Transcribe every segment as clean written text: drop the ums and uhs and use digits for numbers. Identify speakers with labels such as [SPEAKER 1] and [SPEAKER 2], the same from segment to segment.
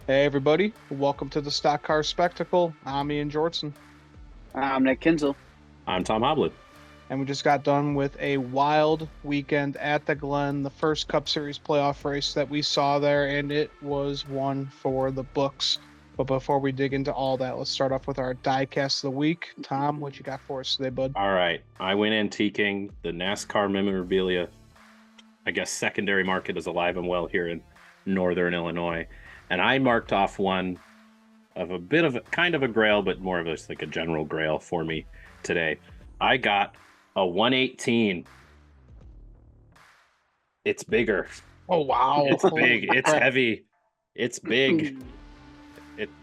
[SPEAKER 1] Hey everybody, welcome to the Stock Car Spectacle. I'm Ian Jortson,
[SPEAKER 2] I'm Nick Kinzel.
[SPEAKER 3] I'm Tom Hoblet.
[SPEAKER 1] and we just got done with a wild weekend at the Glen, the first Cup Series playoff race that we saw there, and it was one for the books. But before we dig into all that, let's start off with our diecast of the week. Tom, what you got for us today, bud?
[SPEAKER 3] All right. I went antiquing. The NASCAR memorabilia, I guess secondary market is alive and well here in northern Illinois. And I marked off one of a bit of a kind of a grail, but more of a like a general grail for me today. I got a 118. It's bigger.
[SPEAKER 1] Oh wow!
[SPEAKER 3] It's big.
[SPEAKER 1] Holy
[SPEAKER 3] It's
[SPEAKER 1] crap!
[SPEAKER 3] heavy. It's big.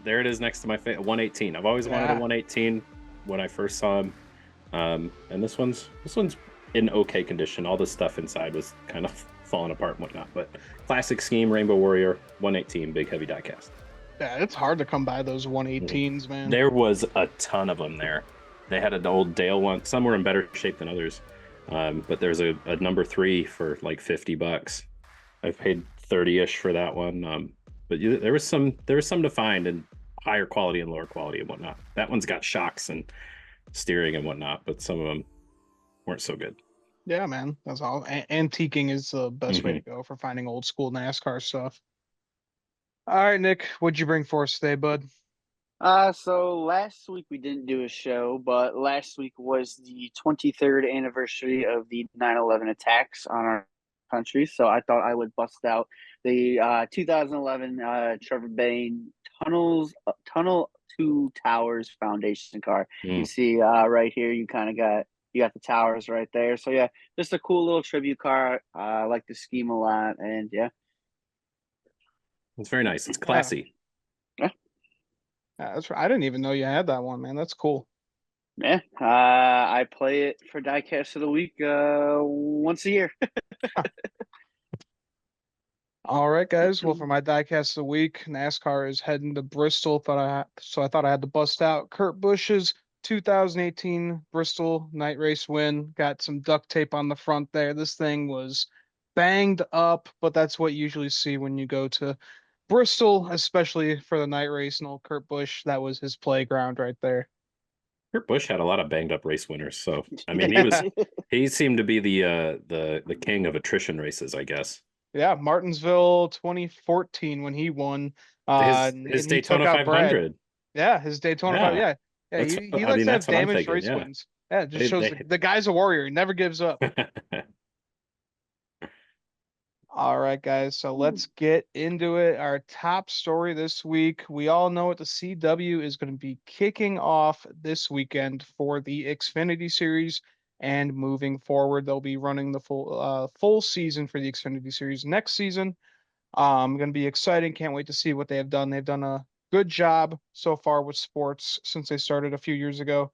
[SPEAKER 3] There it is next to my face. 118. I've always wanted a
[SPEAKER 1] Yeah,
[SPEAKER 3] 118 when I first saw him. And this one's in okay condition. All the stuff inside was kind of falling apart and whatnot, but classic scheme, Rainbow Warrior, 118, big heavy diecast.
[SPEAKER 1] yeah, it's hard to come by those
[SPEAKER 3] Mhm.
[SPEAKER 1] 118s, man.
[SPEAKER 3] There was a ton of them there. They had an old Dale one. Some were in better shape than others, but there's a number three for like $50. I paid 30-ish for that one. But there was some to find in higher quality and lower quality and whatnot. That one's got shocks and steering and whatnot, but some of them weren't so good.
[SPEAKER 1] Yeah, man, that's all. Antiquing is the best way to
[SPEAKER 3] Hmm.
[SPEAKER 1] go for finding old school NASCAR stuff. All right, Nick, what'd you bring for us today, bud?
[SPEAKER 2] So last week we didn't do a show, but last week was the 23rd anniversary of the 9/11 attacks on our country. So I thought I would bust out the 2011 Trevor Bayne Tunnel to Towers Foundation car. You
[SPEAKER 3] Mm.
[SPEAKER 2] see right here, you got the towers right there. So yeah, just a cool little tribute car. I like the scheme a lot, and yeah.
[SPEAKER 3] It's very nice. It's
[SPEAKER 1] Yeah,
[SPEAKER 3] classy.
[SPEAKER 1] that's right. I didn't even know you had that one, man. That's cool.
[SPEAKER 2] Yeah, I play it for Diecast of the Week once a year.
[SPEAKER 1] All right, guys. Well, for my diecast of the week, NASCAR is heading to Bristol. So I thought I had to bust out Kurt Busch's 2018 Bristol night race win. Got some duct tape on the front there. This thing was banged up, but that's what you usually see when you go to Bristol, especially for the night race. And old Kurt Busch, that was his playground right there.
[SPEAKER 3] Kurt Busch had a lot of banged up race winners, so I mean
[SPEAKER 1] Yeah,
[SPEAKER 3] he seemed to be the king of attrition races, I guess.
[SPEAKER 1] yeah. Martinsville 2014 when he won,
[SPEAKER 3] His
[SPEAKER 1] and he took
[SPEAKER 3] Daytona
[SPEAKER 1] out Brad.
[SPEAKER 3] 500.
[SPEAKER 1] Yeah, his Daytona 5.
[SPEAKER 3] Yeah,
[SPEAKER 1] Yeah, yeah.
[SPEAKER 3] that's
[SPEAKER 1] He
[SPEAKER 3] I
[SPEAKER 1] likes
[SPEAKER 3] mean
[SPEAKER 1] to have
[SPEAKER 3] that's what I'm
[SPEAKER 1] damaged
[SPEAKER 3] thinking.
[SPEAKER 1] race
[SPEAKER 3] Yeah,
[SPEAKER 1] wins. Yeah, it just shows
[SPEAKER 3] they
[SPEAKER 1] the guy's a warrior. He never gives up. All right, guys. So let's get into it. Our top story this week. We all know what the CW is going to be kicking off this weekend for the Xfinity Series, and moving forward, they'll be running the full season for the Xfinity Series next season. Going to be exciting. Can't wait to see what they have done. They've done a good job so far with sports since they started a few years ago.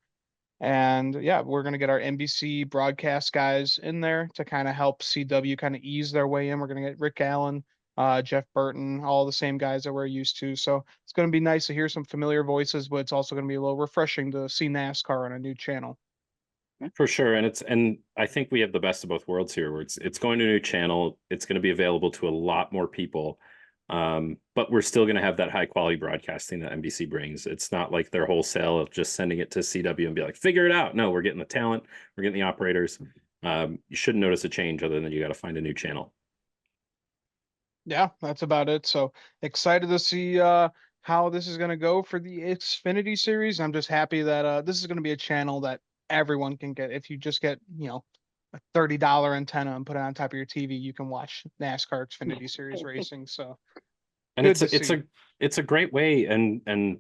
[SPEAKER 1] And yeah, we're going to get our NBC broadcast guys in there to kind of help CW kind of ease their way in. We're going to get Rick Allen, Jeff Burton, all the same guys that we're used to. So it's going to be nice to hear some familiar voices, but it's also going to be a little refreshing to see NASCAR on a new channel.
[SPEAKER 3] For sure, and I think we have the best of both worlds here, where it's going to a new channel. It's going to be available to a lot more people, but we're still going to have that high quality broadcasting that NBC brings. It's not like they're wholesale of just sending it to CW and be like, figure it out. No, we're getting the talent, we're getting the operators. You shouldn't notice a change other than you got to find a new channel.
[SPEAKER 1] Yeah, that's about it. So excited to see how this is going to go for the Xfinity series. I'm just happy that this is going to be a channel that everyone can get. If you just get, a $30 antenna and put it on top of your TV, you can watch NASCAR Xfinity series racing. So
[SPEAKER 3] And
[SPEAKER 1] good
[SPEAKER 3] it's
[SPEAKER 1] to
[SPEAKER 3] a, it's
[SPEAKER 1] see.
[SPEAKER 3] a it's a great way and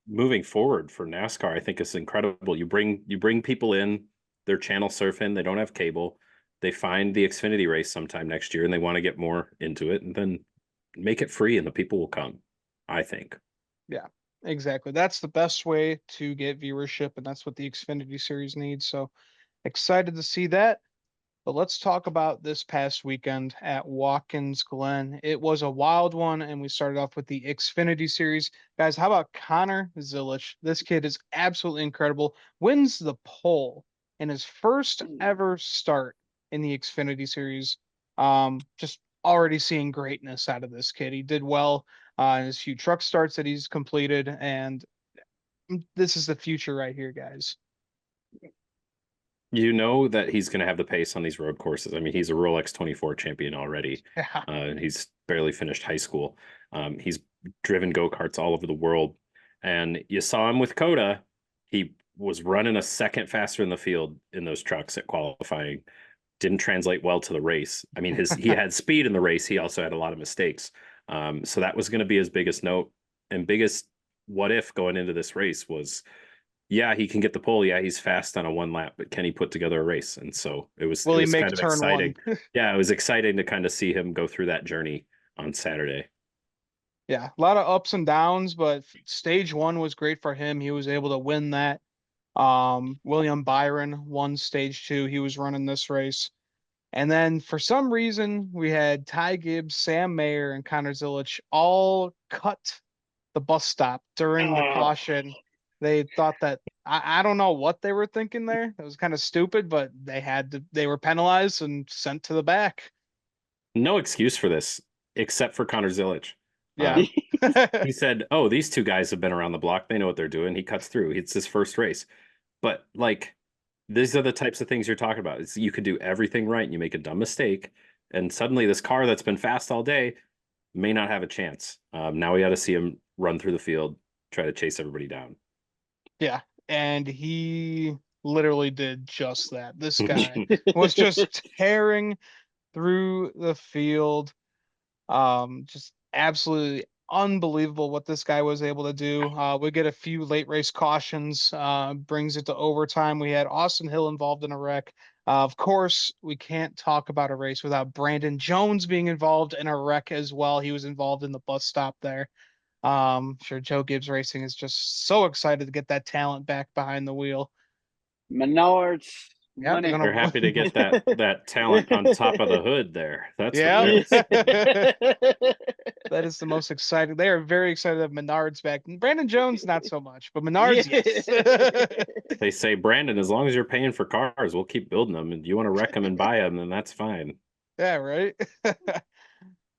[SPEAKER 3] moving forward for NASCAR, I think it's incredible. You bring people in, they're channel surfing, they don't have cable, they find the Xfinity race sometime next year and they want to get more into it, and then make it free and the people will come, I think.
[SPEAKER 1] Yeah, exactly. That's the best way to get viewership, and that's what the Xfinity series needs. So excited to see that. But let's talk about this past weekend at Watkins Glen. It was a wild one, and we started off with the Xfinity Series. Guys, how about Connor Zilich? This kid is absolutely incredible. Wins the pole in his first ever start in the Xfinity Series. Just already seeing greatness out of this kid. He did well in his few truck starts that he's completed, and this is the future right here, guys.
[SPEAKER 3] You know that he's going to have the pace on these road courses. I mean, he's a Rolex 24 champion already.
[SPEAKER 1] Yeah.
[SPEAKER 3] He's barely finished high school. He's driven go-karts all over the world. And you saw him with Coda. He was running a second faster in the field in those trucks at qualifying. Didn't translate well to the race. I mean, he had speed in the race. He also had a lot of mistakes. So that was going to be his biggest note and biggest what if going into this race was, yeah, he can get the pole. Yeah, he's fast on a one lap, but can he put together a race? And so it was
[SPEAKER 1] Will he make
[SPEAKER 3] kind of
[SPEAKER 1] turn
[SPEAKER 3] exciting.
[SPEAKER 1] one?
[SPEAKER 3] Yeah, it was exciting to kind of see him go through that journey on Saturday.
[SPEAKER 1] Yeah, a lot of ups and downs, but stage one was great for him. He was able to win that. William Byron won stage two. He was running this race. And then for some reason, we had Ty Gibbs, Sam Mayer, and Connor Zilic all cut the bus stop during the
[SPEAKER 2] Oh,
[SPEAKER 1] caution. They thought that I don't know what they were thinking there. It was kind of stupid, but they were penalized and sent to the back.
[SPEAKER 3] No excuse for this except for Connor Zilic.
[SPEAKER 1] Yeah.
[SPEAKER 3] He said, "Oh, these two guys have been around the block. They know what they're doing." He cuts through. It's his first race. But like, these are the types of things you're talking about. You could do everything right and you make a dumb mistake, and suddenly this car that's been fast all day may not have a chance. Now we got to see him run through the field, try to chase everybody down.
[SPEAKER 1] Yeah. And he literally did just that. This guy was just tearing through the field. Just absolutely unbelievable what this guy was able to do. We get a few late race cautions, brings it to overtime. We had Austin Hill involved in a wreck. Of course, we can't talk about a race without Brandon Jones being involved in a wreck as well. He was involved in the bus stop there. Sure, Joe Gibbs Racing is just so excited to get that talent back behind the wheel.
[SPEAKER 2] Menards
[SPEAKER 1] Yeah, they're
[SPEAKER 2] money.
[SPEAKER 3] They're
[SPEAKER 1] gonna.
[SPEAKER 3] happy to get that talent on top of the hood there. That's for
[SPEAKER 1] Yeah.
[SPEAKER 3] sure.
[SPEAKER 1] That is the most exciting. They are very excited to have Menards back. Brandon Jones, not so much, but Menards,
[SPEAKER 2] Yeah.
[SPEAKER 1] yes.
[SPEAKER 3] They say, Brandon, as long as you're paying for cars, we'll keep building them. And you want to wreck them and buy them, then that's fine.
[SPEAKER 1] Yeah, right.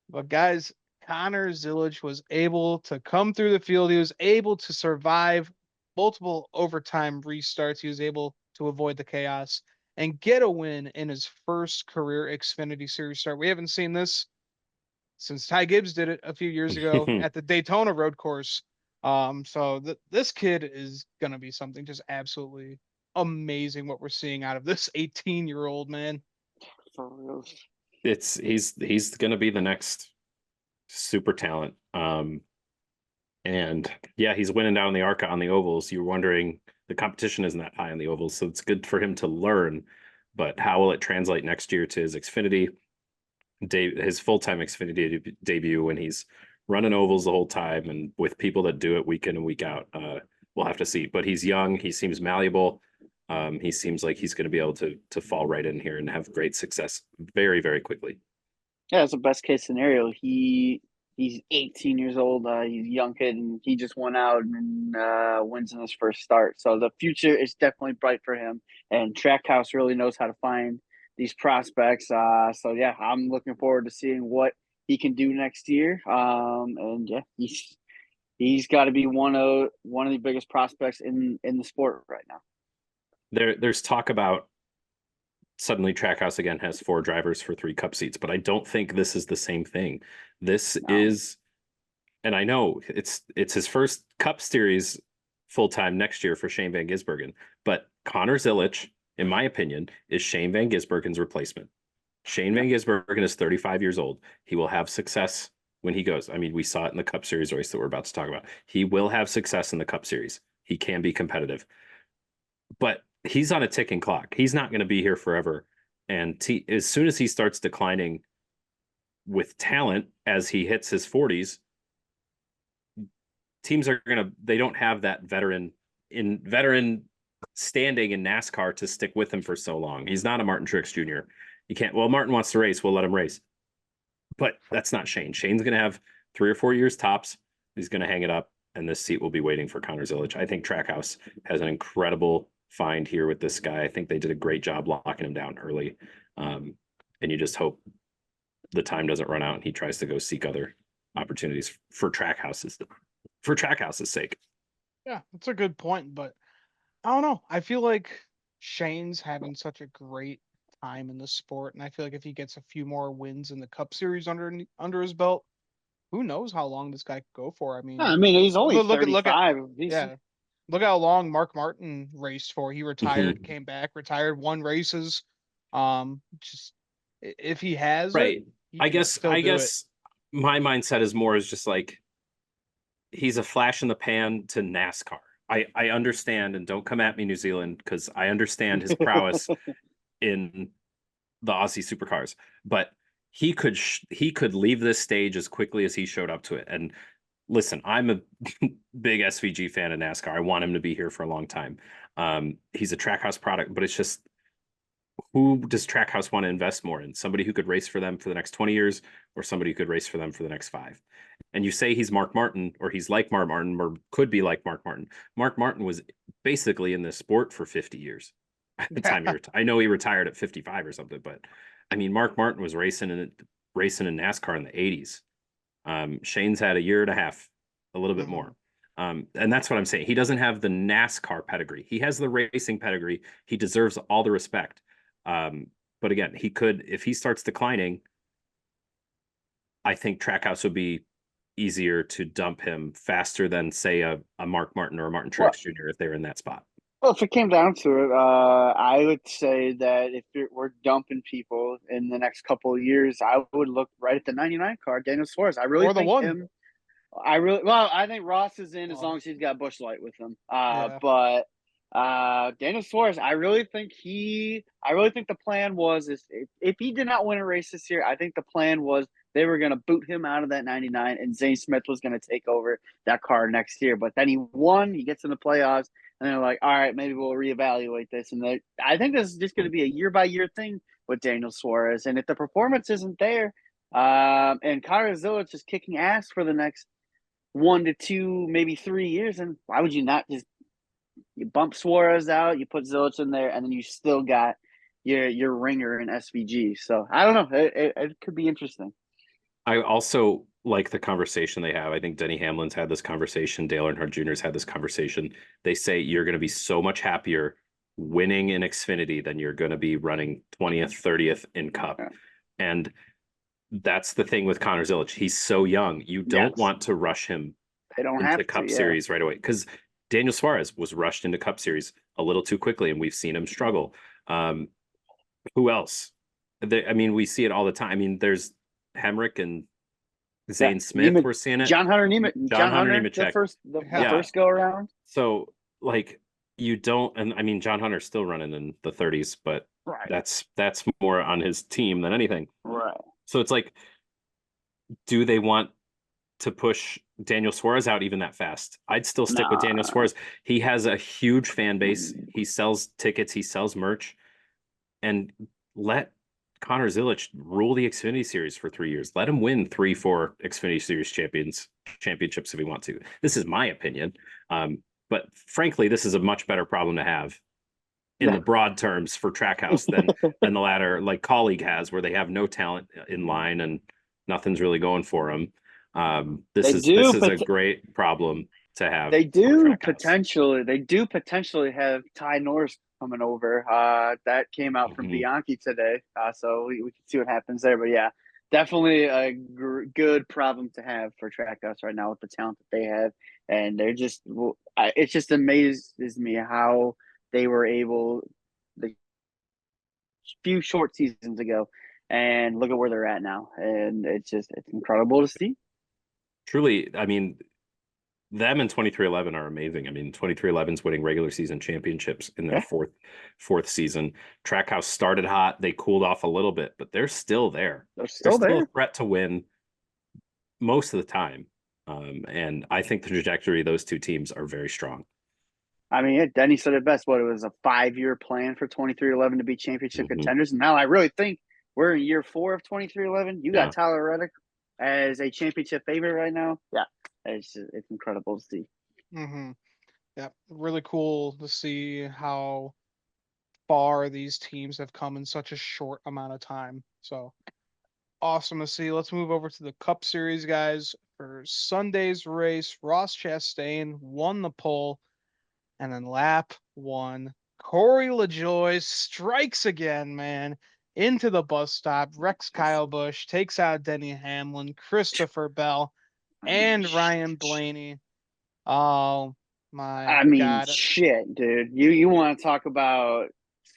[SPEAKER 1] But guys, Connor Zilic was able to come through the field. He was able to survive multiple overtime restarts. He was able to avoid the chaos and get a win in his first career Xfinity Series start. We haven't seen this since Ty Gibbs did it a few years ago at the Daytona road course. So this kid is going to be something just absolutely amazing what we're seeing out of this 18-year-old man.
[SPEAKER 2] For real.
[SPEAKER 3] He's going to be the next super talent. And yeah, he's winning down the ARCA on the ovals. You're wondering, the competition isn't that high on the ovals, so it's good for him to learn. But how will it translate next year to his Xfinity his full-time Xfinity debut when he's running ovals the whole time and with people that do it week in and week out? We'll have to see. But he's young. He seems malleable. He seems like he's going to be able to fall right in here and have great success very, very quickly.
[SPEAKER 2] Yeah, it's the best case scenario. He's 18 years old. He's a young kid, and he just went out and wins in his first start. So the future is definitely bright for him. And Trackhouse really knows how to find these prospects. So yeah, I'm looking forward to seeing what he can do next year. And yeah, he's got to be one of the biggest prospects in the sport right now.
[SPEAKER 3] There's talk about suddenly Trackhouse again has 4 drivers for 3 cup seats, but I don't think this is the same thing. This is, and I know it's his first Cup Series full-time next year for Shane Van Gisbergen, but Connor Zilic, in my opinion, is Shane Van Gisbergen's replacement. Shane Van Gisbergen is 35 years old. He will have success when he goes. I mean, we saw it in the Cup Series race that we're about to talk about. He will have success in the Cup Series. He can be competitive. But he's on a ticking clock. He's not going to be here forever. And as soon as he starts declining with talent as he hits his 40s, teams are they don't have that veteran standing in NASCAR to stick with him for so long. He's not a Martin Truex Jr. You can't, well, Martin wants to race, we'll let him race. But that's not Shane. Shane's going to have 3 or 4 years tops. He's going to hang it up, and this seat will be waiting for Connor Zilic. I think Trackhouse has an incredible find here with this guy. I think they did a great job locking him down early. And you just hope the time doesn't run out and he tries to go seek other opportunities for Trackhouse's sake.
[SPEAKER 1] Yeah, that's a good point, but I don't know. I feel like Shane's having such a great time in the sport, and I feel like if he gets a few more wins in the Cup Series under his belt, who knows how long this guy could go for? I
[SPEAKER 2] I
[SPEAKER 1] mean,
[SPEAKER 2] mean, he's only
[SPEAKER 1] look at
[SPEAKER 2] 35. He's
[SPEAKER 1] yeah, look how long Mark Martin raced for. He retired,
[SPEAKER 3] Mhm.
[SPEAKER 1] came back, retired, won races. Just if he has it,
[SPEAKER 3] Right.
[SPEAKER 1] he
[SPEAKER 3] I
[SPEAKER 1] can
[SPEAKER 3] guess
[SPEAKER 1] still
[SPEAKER 3] I
[SPEAKER 1] do it.
[SPEAKER 3] guess my mindset is more is just like he's a flash in the pan to NASCAR. I understand, and don't come at me, New Zealand, because I understand his prowess in the Aussie supercars, but he could leave this stage as quickly as he showed up to it. And listen, I'm a big SVG fan of NASCAR. I want him to be here for a long time. He's a Trackhouse product, but it's just who does Trackhouse want to invest more in? Somebody who could race for them for the next 20 years or somebody who could race for them for the next 5? And you say he's Mark Martin or he's like Mark Martin or could be like Mark Martin. Mark Martin was basically in this sport for 50 years at the time he retired. I know he retired at 55 or something, but I mean, Mark Martin was racing in NASCAR in the 80s. Shane's had a year and a half, a little bit
[SPEAKER 1] Mhm.
[SPEAKER 3] more. And that's what I'm saying. He doesn't have the NASCAR pedigree. He has the racing pedigree. He deserves all the respect. But again, he could, if he starts declining, I think Trackhouse would be easier to dump him faster than, say, a Mark Martin or a Martin
[SPEAKER 2] well,
[SPEAKER 3] Truex Jr. if they were in that spot.
[SPEAKER 2] well, if it came down to it, I would say that if we're dumping people in the next couple of years, I would look right at the 99 car, Daniel Suarez. I really
[SPEAKER 1] Or the
[SPEAKER 2] think
[SPEAKER 1] one.
[SPEAKER 2] him. I think Ross is in as
[SPEAKER 1] Well,
[SPEAKER 2] long as he's got Busch Light with him.
[SPEAKER 1] yeah.
[SPEAKER 2] But Daniel Suarez, I really think the plan was is if he did not win a race this year, I think the plan was they were going to boot him out of that 99 and Zane Smith was going to take over that car next year. But then he won, he gets in the playoffs, and they're like, all right, maybe we'll reevaluate this. And I think this is just going to be a year by year thing with Daniel Suarez. And if the performance isn't there, and Connor Zillich is kicking ass for the next 1 to 2, maybe 3 years, and why would you not just you bump Suarez out, you put Zillich in there, and then you still got your ringer in SVG. So I don't know. It could be interesting.
[SPEAKER 3] I also like the conversation they have. I think Denny Hamlin's had this conversation. Dale Earnhardt Jr.'s had this conversation. They say you're going to be so much happier winning in Xfinity than you're going to be running 20th, 30th in Cup.
[SPEAKER 2] Yeah.
[SPEAKER 3] And that's the thing with Connor Zilic. He's so young. You don't
[SPEAKER 2] Yes,
[SPEAKER 3] want to rush him
[SPEAKER 2] they don't
[SPEAKER 3] into
[SPEAKER 2] have to.
[SPEAKER 3] Cup
[SPEAKER 2] Yeah,
[SPEAKER 3] Series right away because Daniel Suarez was rushed into Cup Series a little too quickly, and we've seen him struggle. Who else? I mean, we see it all the time. I mean, there's Hemrick and
[SPEAKER 2] yeah.
[SPEAKER 3] Zane Smith. We're seeing it.
[SPEAKER 2] John
[SPEAKER 3] John Hunter
[SPEAKER 2] Hunter,
[SPEAKER 3] Nemechek.
[SPEAKER 2] the
[SPEAKER 1] Yeah.
[SPEAKER 3] Yeah.
[SPEAKER 2] first go around.
[SPEAKER 3] So like you don't, and I mean, John Hunter's still running in the 30s, but
[SPEAKER 2] Right,
[SPEAKER 3] that's more on his team than anything.
[SPEAKER 2] right.
[SPEAKER 3] So it's like, do they want to push Daniel Suarez out even that fast? I'd still stick with Daniel
[SPEAKER 2] Nah,
[SPEAKER 3] Suarez. He has a huge fan base. He sells tickets, he sells merch, and let Connor Zilic rule the Xfinity Series for 3 years. Let him win 3, 4 Xfinity Series championships if he wants to. This is my opinion. But frankly, this is a much better problem to have in the broad terms for Trackhouse than the latter like colleague has, where they have no talent in line and nothing's really going for them. This
[SPEAKER 2] they
[SPEAKER 3] is this
[SPEAKER 2] do,
[SPEAKER 3] is
[SPEAKER 2] but
[SPEAKER 3] a great problem to have
[SPEAKER 2] they
[SPEAKER 3] for
[SPEAKER 2] do
[SPEAKER 3] Trackhouse.
[SPEAKER 2] potentially. They do potentially have Ty Norris coming over. That came out from
[SPEAKER 3] Mhm.
[SPEAKER 2] Bianchi today. So we can see what happens there. But yeah, definitely a good problem to have for Trackhouse right now with the talent that they have, and they're just. It just amazes me how they were able the few short seasons ago, and look at where they're at now, and it's incredible to see.
[SPEAKER 3] Truly, I mean, them and 23XI are amazing. I mean, 23XI's winning regular season championships in their
[SPEAKER 2] Yeah,
[SPEAKER 3] fourth season. Trackhouse started hot, they cooled off a little bit, but they're still there.
[SPEAKER 2] they're
[SPEAKER 3] They're
[SPEAKER 2] still
[SPEAKER 3] still a
[SPEAKER 2] there.
[SPEAKER 3] threat to win most of the time. And I think the trajectory of those two teams are very strong.
[SPEAKER 2] I mean, Denny said it best. What it was a 5-year plan for 23XI to be championship
[SPEAKER 3] Mhm.
[SPEAKER 2] contenders, and now I really think we're in year 4 of 23XI. You got
[SPEAKER 3] Yeah.
[SPEAKER 2] Tyler Reddick as a championship favorite right now. Yeah, it's incredible to see.
[SPEAKER 1] Mm-hmm. Yeah. Really cool to see how far these teams have come in such a short amount of time. So awesome to see. Let's move over to the Cup Series, guys. For Sunday's race, Ross Chastain won the pole, and then lap one, Corey Lajoie strikes again, man, into the bus stop, wrecks Kyle Busch, takes out Denny Hamlin, Christopher Bell, and Ryan Blaney. Oh my
[SPEAKER 2] I mean,
[SPEAKER 1] God.
[SPEAKER 2] shit, dude. You want to talk about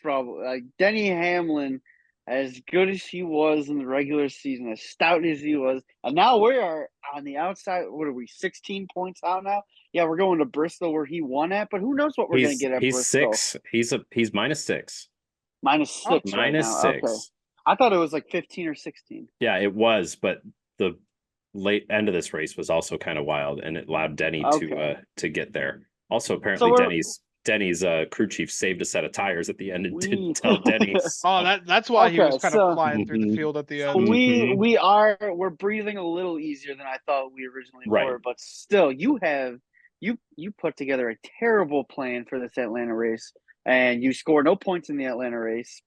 [SPEAKER 2] trouble? Like Denny Hamlin, as good as he was in the regular season, as stout as he was, and now we are on the outside. What are we? 16 points out now. Yeah, we're going to Bristol where he won at, but who knows what we're going to get at
[SPEAKER 3] He's
[SPEAKER 2] Bristol?
[SPEAKER 3] 6. He's -6.
[SPEAKER 2] Minus
[SPEAKER 1] Oh,
[SPEAKER 2] six right now. Okay,
[SPEAKER 3] -6.
[SPEAKER 2] I thought it was like 15 or 16.
[SPEAKER 3] Yeah, it was, but the late end of this race was also kind of wild, and it allowed Denny
[SPEAKER 2] Okay,
[SPEAKER 3] to get there. Also,
[SPEAKER 2] so
[SPEAKER 3] apparently, Denny's crew chief saved a set of tires at the end and didn't
[SPEAKER 2] we
[SPEAKER 3] tell Denny.
[SPEAKER 1] oh,
[SPEAKER 3] So.
[SPEAKER 1] that's why he
[SPEAKER 2] okay,
[SPEAKER 1] was kind of
[SPEAKER 2] so
[SPEAKER 1] flying through the
[SPEAKER 3] Mhm,
[SPEAKER 1] field at the
[SPEAKER 2] So
[SPEAKER 1] end.
[SPEAKER 3] mhm.
[SPEAKER 2] we're breathing a little easier than I thought we originally
[SPEAKER 3] Right.
[SPEAKER 2] were, but still, you put together a terrible plan for this Atlanta race, and you score no points in the Atlanta race,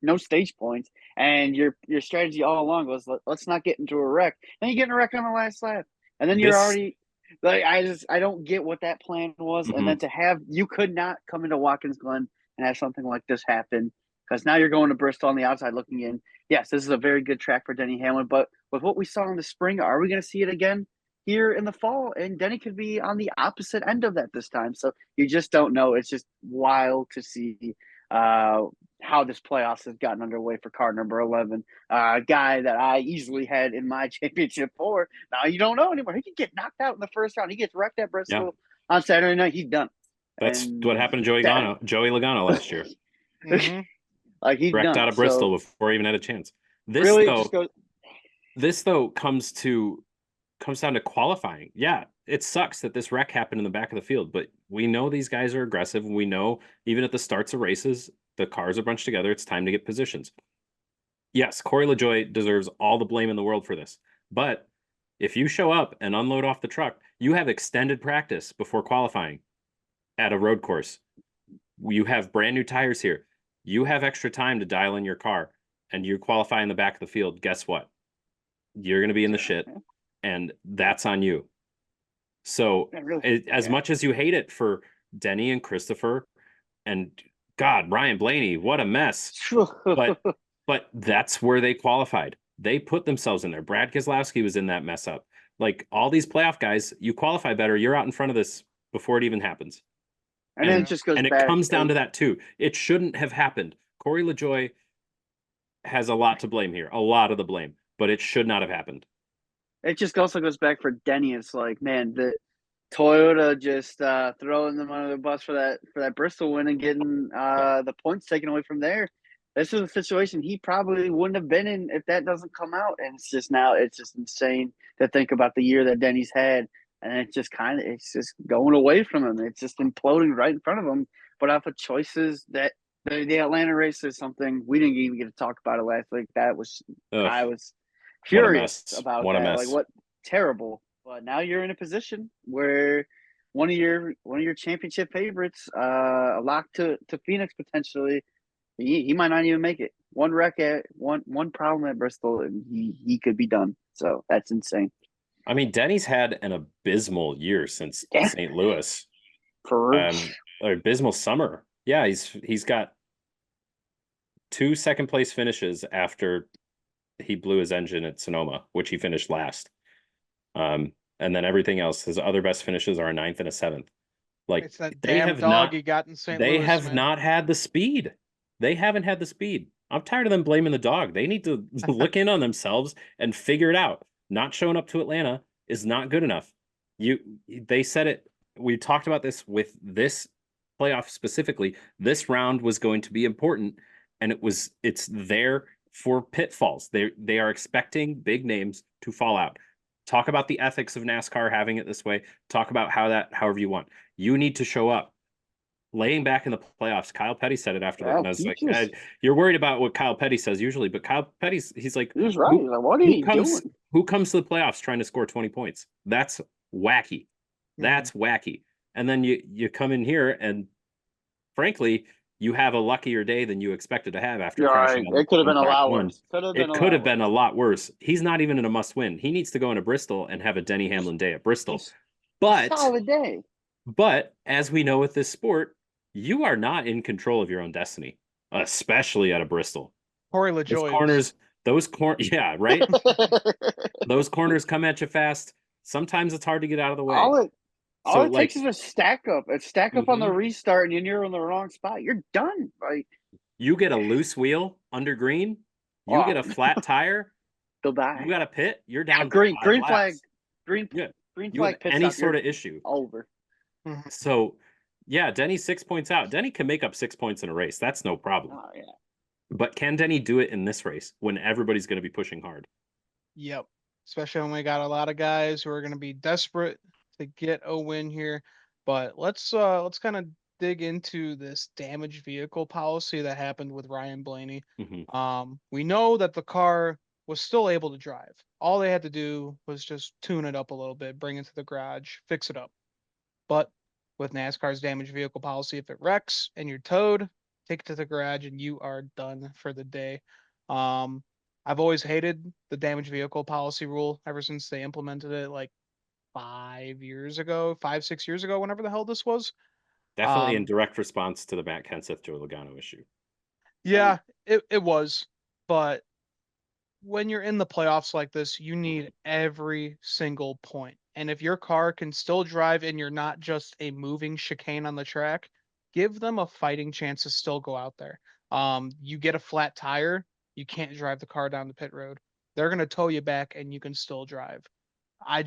[SPEAKER 2] no stage points, and your strategy all along was let's not get into a wreck. Then you get in a wreck on the last lap, and then you're
[SPEAKER 3] This.
[SPEAKER 2] already like I don't get what that plan was, and then
[SPEAKER 3] Mhm.
[SPEAKER 2] to have you could not come into Watkins Glen and have something like this happen because now you're going to Bristol on the outside looking in. Yes, this is a very good track for Denny Hamlin, but with what we saw in the spring, are we going to see it again here in the fall? And Denny could be on the opposite end of that this time. So you just don't know. It's just wild to see how this playoffs has gotten underway for car number 11. A guy that I easily had in my championship for. Now you don't know anymore. He could get knocked out in the first round. He gets wrecked at
[SPEAKER 3] Yeah,
[SPEAKER 2] Bristol on Saturday night. He's done.
[SPEAKER 3] that's what
[SPEAKER 2] And
[SPEAKER 3] happened to Joey Logano last year.
[SPEAKER 1] Hmm.
[SPEAKER 2] like he's
[SPEAKER 3] Wrecked
[SPEAKER 2] done.
[SPEAKER 3] out of
[SPEAKER 2] So
[SPEAKER 3] Bristol before he even had a chance. This
[SPEAKER 2] really, it just
[SPEAKER 3] though,
[SPEAKER 2] goes.
[SPEAKER 3] this though comes down to qualifying. Yeah, it sucks that this wreck happened in the back of the field, but we know these guys are aggressive. We know even at the starts of races, the cars are bunched together. It's time to get positions. Yes, Corey LaJoie deserves all the blame in the world for this. But if you show up and unload off the truck, you have extended practice before qualifying at a road course. You have brand new tires here. You have extra time to dial in your car and you qualify in the back of the field. Guess what? You're going to be in the shit, and that's on you. So, as
[SPEAKER 2] Yeah.
[SPEAKER 3] much as you hate it for Denny and Christopher, and God, Ryan Blaney, what a mess. But that's where they qualified. They put themselves in there. Brad Keselowski was in that mess up. Like all these playoff guys, you qualify better. You're out in front of this before it even happens.
[SPEAKER 2] And then it
[SPEAKER 3] And
[SPEAKER 2] just goes
[SPEAKER 3] and it
[SPEAKER 2] back.
[SPEAKER 3] comes down to that too. It shouldn't have happened. Corey LaJoie has a lot to blame here, a lot of the blame, but it should not have happened.
[SPEAKER 2] It just also goes back for Denny. It's like, man, the Toyota just throwing them under the bus for that Bristol win and getting the points taken away from there. This is a situation he probably wouldn't have been in if that doesn't come out. And it's just insane to think about the year that Denny's had, and it's just going away from him. It's just imploding right in front of him. But off of choices that the Atlanta race is something we didn't even get to talk about it last week.
[SPEAKER 3] Ugh,
[SPEAKER 2] I was
[SPEAKER 3] what a
[SPEAKER 2] furious
[SPEAKER 3] mess.
[SPEAKER 2] about
[SPEAKER 3] What a
[SPEAKER 2] that. Like
[SPEAKER 3] mess.
[SPEAKER 2] what terrible. But now you're in a position where one of your championship favorites, locked to Phoenix potentially. He might not even make it. One wreck at one problem at Bristol, and he could be done. So that's insane.
[SPEAKER 3] I mean, Denny's had an abysmal year since
[SPEAKER 2] Yeah,
[SPEAKER 3] St. Louis.
[SPEAKER 2] for
[SPEAKER 3] Or abysmal summer. Yeah, he's got 2 second place finishes after he blew his engine at Sonoma, which he finished last. And then everything else, his other best finishes are a 9th and a 7th. Like
[SPEAKER 1] It's that
[SPEAKER 3] they
[SPEAKER 1] damn
[SPEAKER 3] have
[SPEAKER 1] dog
[SPEAKER 3] not
[SPEAKER 1] he got in St.
[SPEAKER 3] they
[SPEAKER 1] Louis,
[SPEAKER 3] have
[SPEAKER 1] man.
[SPEAKER 3] not had the speed. They haven't had the speed. I'm tired of them blaming the dog. They need to look in on themselves and figure it out. Not showing up to Atlanta is not good enough. They said it. We talked about this with this playoff specifically. This round was going to be important, and it's there for pitfalls. They are expecting big names to fall out. Talk about the ethics of NASCAR having it this way. Talk about however you want. You need to show up. Laying back in the playoffs, Kyle Petty said it after that,
[SPEAKER 2] yeah,
[SPEAKER 3] and I was
[SPEAKER 2] he
[SPEAKER 3] like,
[SPEAKER 2] just
[SPEAKER 3] "You're worried about what Kyle Petty says usually, but Kyle Petty's he's like,
[SPEAKER 2] he was right.
[SPEAKER 3] who
[SPEAKER 2] Like, what are
[SPEAKER 3] who
[SPEAKER 2] you
[SPEAKER 3] comes
[SPEAKER 2] doing?
[SPEAKER 3] who comes to the playoffs trying to score 20 points? That's wacky.
[SPEAKER 1] Mhm.
[SPEAKER 3] That's wacky. And then you come in here and frankly, you have a luckier day than you expected to have after
[SPEAKER 2] You're
[SPEAKER 3] crashing
[SPEAKER 2] right. It could have
[SPEAKER 3] on
[SPEAKER 2] been a
[SPEAKER 3] track
[SPEAKER 2] lot
[SPEAKER 3] one.
[SPEAKER 2] worse. Could have been
[SPEAKER 3] It
[SPEAKER 2] a
[SPEAKER 3] could
[SPEAKER 2] lot
[SPEAKER 3] have been a
[SPEAKER 2] worse.
[SPEAKER 3] lot worse. He's not even in a must win. He needs to go into Bristol and have a Denny Hamlin day at Bristol.
[SPEAKER 2] It's a
[SPEAKER 3] But
[SPEAKER 2] solid day.
[SPEAKER 3] as we know with this sport, you are not in control of your own destiny, especially at a Bristol.
[SPEAKER 1] Corey
[SPEAKER 3] Those
[SPEAKER 1] Lajoie was.
[SPEAKER 3] corners, yeah, right. Those corners come at you fast. Sometimes it's hard to get out of the way.
[SPEAKER 2] all it all
[SPEAKER 3] So
[SPEAKER 2] it takes is a stack up. A stack up on the
[SPEAKER 3] mhm,
[SPEAKER 2] restart, and you're in the wrong spot. You're done. Like,
[SPEAKER 3] you get a loose wheel under green, you
[SPEAKER 2] oh,
[SPEAKER 3] get a flat tire,
[SPEAKER 2] they'll
[SPEAKER 3] you
[SPEAKER 2] die.
[SPEAKER 3] got a pit, you're
[SPEAKER 2] Yeah,
[SPEAKER 3] down
[SPEAKER 2] green
[SPEAKER 3] 5 laps.
[SPEAKER 2] flag, green
[SPEAKER 3] Yeah,
[SPEAKER 2] green
[SPEAKER 3] you have
[SPEAKER 2] flag pit
[SPEAKER 3] any
[SPEAKER 2] stop.
[SPEAKER 3] sort
[SPEAKER 2] You're
[SPEAKER 3] of issue.
[SPEAKER 2] over.
[SPEAKER 1] Mhm.
[SPEAKER 3] So, yeah, Denny's 6 points out. Denny can make up 6 points in a race. That's no problem.
[SPEAKER 2] Oh yeah.
[SPEAKER 3] But can Denny do it in this race when everybody's going to be pushing hard?
[SPEAKER 1] Yep. Especially when we got a lot of guys who are going to be desperate to get a win here. But let's kind of dig into this damaged vehicle policy that happened with Ryan Blaney.
[SPEAKER 3] Mhm.
[SPEAKER 1] We know that the car was still able to drive. All they had to do was just tune it up a little bit, bring it to the garage, fix it up. But with NASCAR's damaged vehicle policy, if it wrecks and you're towed, take it to the garage and you are done for the day. Um, I've always hated the damaged vehicle policy rule ever since they implemented it like 5 years ago, 5, 6 years ago, whenever the hell this was.
[SPEAKER 3] Definitely in
[SPEAKER 1] Um,
[SPEAKER 3] direct response to the Matt Kenseth, Joe Logano issue.
[SPEAKER 2] Right.
[SPEAKER 1] yeah, it was, but when you're in the playoffs like this, you need every single point. And if your car can still drive and you're not just a moving chicane on the track, give them a fighting chance to still go out there. You get a flat tire, you can't drive the car down the pit road. They're gonna tow you back and you can still drive. I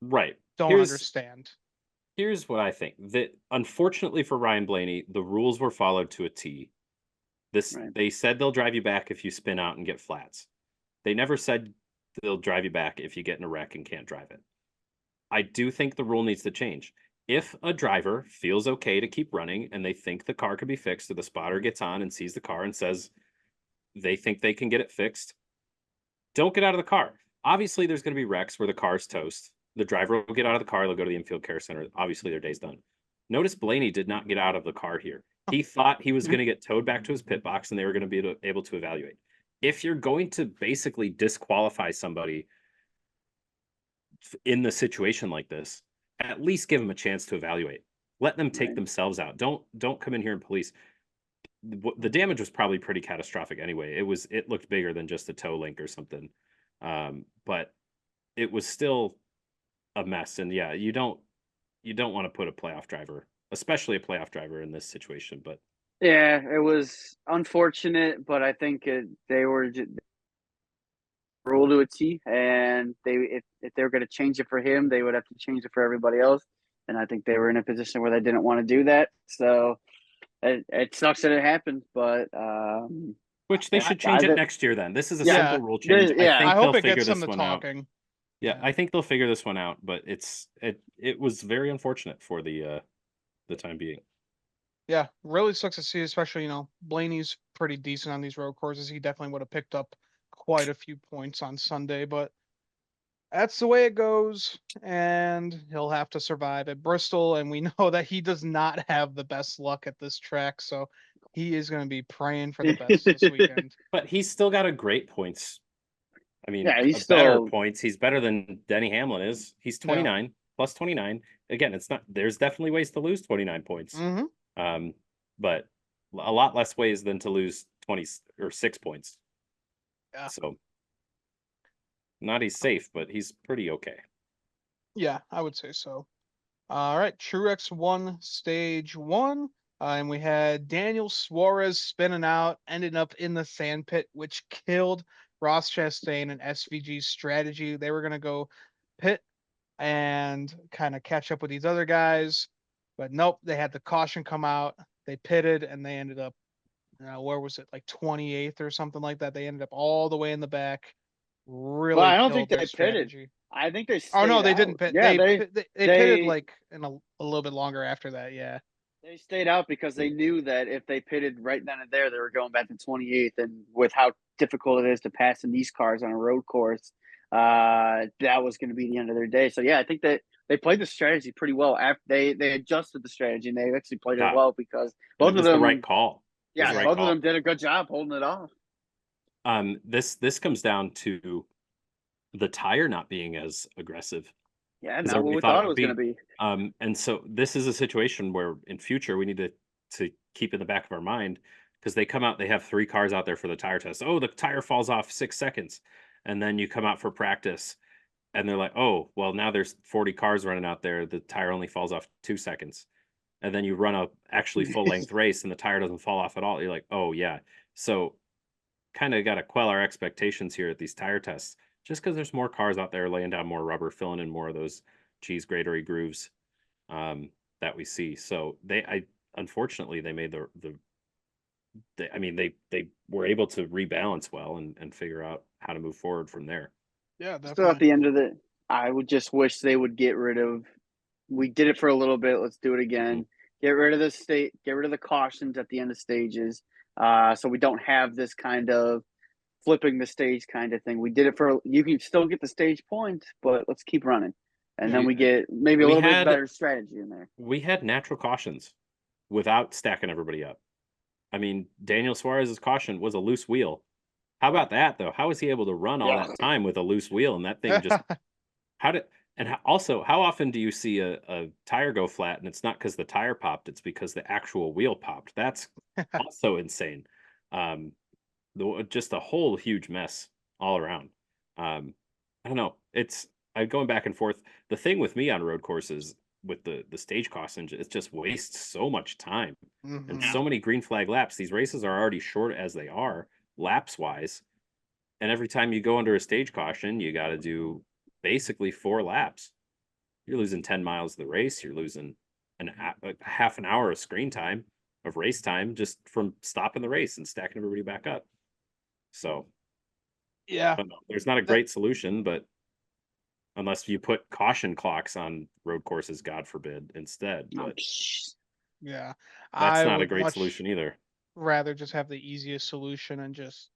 [SPEAKER 3] Right.
[SPEAKER 1] don't understand.
[SPEAKER 3] Here's what I think. That unfortunately for Ryan Blaney, the rules were followed to a T.
[SPEAKER 2] Right.
[SPEAKER 3] They said they'll drive you back if you spin out and get flats. They never said they'll drive you back if you get in a wreck and can't drive it. I do think the rule needs to change. If a driver feels okay to keep running and they think the car could be fixed, or the spotter gets on and sees the car and says they think they can get it fixed, don't get out of the car. Obviously, there's going to be wrecks where the car's toast. The driver will get out of the car, they'll go to the infield care center. Obviously, their day's done. Notice Blaney did not get out of the car here. He thought he was going to get towed back to his pit box and they were going to be able to evaluate. If you're going to basically disqualify somebody in the situation like this, at least give them a chance to evaluate. Let them take
[SPEAKER 2] Right.
[SPEAKER 3] themselves out. Don't come in here and police. The damage was probably pretty catastrophic anyway. It looked bigger than just a toe link or something. But it was still a mess. And yeah, you don't want to put a playoff driver, especially a playoff driver, in this situation. But
[SPEAKER 2] Yeah, it was unfortunate, but I think they were rule to a T, and if they were going to change it for him, they would have to change it for everybody else. And I think they were in a position where they didn't want to do that. So it sucks that it happened, but
[SPEAKER 3] which they should change it next year then. This is a
[SPEAKER 2] yeah,
[SPEAKER 3] simple rule change. I
[SPEAKER 2] yeah,
[SPEAKER 1] I
[SPEAKER 3] think they'll
[SPEAKER 1] hope it
[SPEAKER 3] figure
[SPEAKER 1] gets them
[SPEAKER 3] this
[SPEAKER 1] to
[SPEAKER 3] one out.
[SPEAKER 1] talking.
[SPEAKER 3] Yeah, I think they'll figure this one out, but it was very unfortunate for the time being.
[SPEAKER 1] Yeah, really sucks to see, especially, Blaney's pretty decent on these road courses. He definitely would have picked up quite a few points on Sunday, but that's the way it goes, and he'll have to survive at Bristol, and we know that he does not have the best luck at this track, so he is going to be praying for the best this weekend.
[SPEAKER 3] But he's still got a great points. I mean,
[SPEAKER 2] yeah. He's
[SPEAKER 3] a better
[SPEAKER 2] still
[SPEAKER 3] points. He's better than Denny Hamlin is. He's
[SPEAKER 1] Yeah.
[SPEAKER 3] 29 plus 29. Again, it's not. There's definitely ways to lose 29 points.
[SPEAKER 1] Mm-hmm.
[SPEAKER 3] But a lot less ways than to lose 20 or 6 points.
[SPEAKER 1] Yeah.
[SPEAKER 3] So not he's safe, but he's pretty okay.
[SPEAKER 1] Yeah, I would say so. All right, Truex won stage one, and we had Daniel Suarez spinning out, ending up in the sand pit, which killed Ross Chastain and SVG's strategy. They were gonna go pit and kind of catch up with these other guys, but nope, they had the caution come out. They pitted, and they ended up, where was it, like 28th or something like that. They ended up all the way in the back.
[SPEAKER 2] well.
[SPEAKER 1] Really
[SPEAKER 2] I don't
[SPEAKER 1] killed
[SPEAKER 2] think
[SPEAKER 1] their
[SPEAKER 2] they pitted.
[SPEAKER 1] strategy.
[SPEAKER 2] I think they
[SPEAKER 1] Oh no,
[SPEAKER 2] stayed
[SPEAKER 1] they
[SPEAKER 2] out.
[SPEAKER 1] didn't pit.
[SPEAKER 2] Yeah,
[SPEAKER 1] They pitted like in a little bit longer after that. Yeah.
[SPEAKER 2] they stayed out because they knew that if they pitted right then and there, they were going back to 28th, and with how difficult it is to pass in these cars on a road course, that was going to be the end of their day. So yeah, I think that they played the strategy pretty well. After they adjusted the strategy and they actually played it
[SPEAKER 3] Yeah,
[SPEAKER 2] well because
[SPEAKER 3] and
[SPEAKER 2] both
[SPEAKER 3] it
[SPEAKER 2] of
[SPEAKER 3] was the right
[SPEAKER 2] them,
[SPEAKER 3] call. It was
[SPEAKER 2] yeah,
[SPEAKER 3] the right
[SPEAKER 2] both of
[SPEAKER 3] call.
[SPEAKER 2] them did a good job holding it off.
[SPEAKER 3] This comes down to the tire not being as aggressive
[SPEAKER 2] Yeah,
[SPEAKER 3] as
[SPEAKER 2] not what
[SPEAKER 3] everybody
[SPEAKER 2] we
[SPEAKER 3] thought it
[SPEAKER 2] thought it
[SPEAKER 3] would
[SPEAKER 2] was going to
[SPEAKER 3] be.
[SPEAKER 2] be.
[SPEAKER 3] And so this is a situation where in future we need to keep in the back of our mind because they come out, they have 3 cars out there for the tire test. Oh, the tire falls off 6 seconds. And then you come out for practice and they're like, oh, well, now there's 40 cars running out there. The tire only falls off 2 seconds. And then you run a actually full length race and the tire doesn't fall off at all. You're like, oh yeah. So kind of got to quell our expectations here at these tire tests just because there's more cars out there laying down more rubber, filling in more of those cheese gratery grooves that we see. So I unfortunately they made I mean they were able to rebalance well and figure out how to move forward from there.
[SPEAKER 1] Yeah,
[SPEAKER 2] So at
[SPEAKER 1] definitely.
[SPEAKER 2] the end of it, I would just wish they would get rid of. We did it for a little bit. Let's do it
[SPEAKER 3] Mhm.
[SPEAKER 2] again. Get rid of get rid of the cautions at the end of stages, so we don't have this kind of flipping the stage kind of thing. We did it for. You can still get the stage points, but let's keep running, and then
[SPEAKER 3] We
[SPEAKER 2] we get maybe a
[SPEAKER 3] we
[SPEAKER 2] little bit
[SPEAKER 3] had
[SPEAKER 2] better strategy in there.
[SPEAKER 3] we had natural cautions without stacking everybody up. I mean, Daniel Suarez's caution was a loose wheel. How about that though? How was he able to run all
[SPEAKER 2] Yeah,
[SPEAKER 3] that time with a loose wheel and that thing just how did and also how often do you see a tire go flat and it's not because the tire popped, it's because the actual wheel popped. That's also insane. Um, just a whole huge mess all around. I don't know. I'm going back and forth. The thing with me on road courses with the stage caution, it just wastes so much time and
[SPEAKER 1] Hmm.
[SPEAKER 3] so many green flag laps. These races are already short as they are, laps wise. And every time you go under a stage caution, you got to do basically 4 laps. You're losing 10 miles of the race. You're losing a half an hour of screen time, of race time, just from stopping the race and stacking everybody back up. So
[SPEAKER 1] Yeah,
[SPEAKER 3] I don't know. There's not a
[SPEAKER 1] that,
[SPEAKER 3] great solution, but unless you put caution clocks on road courses, God forbid, instead. But
[SPEAKER 1] yeah.
[SPEAKER 3] that's
[SPEAKER 1] I
[SPEAKER 3] not a
[SPEAKER 1] would
[SPEAKER 3] great
[SPEAKER 1] much
[SPEAKER 3] solution either.
[SPEAKER 1] rather just have the easiest solution and just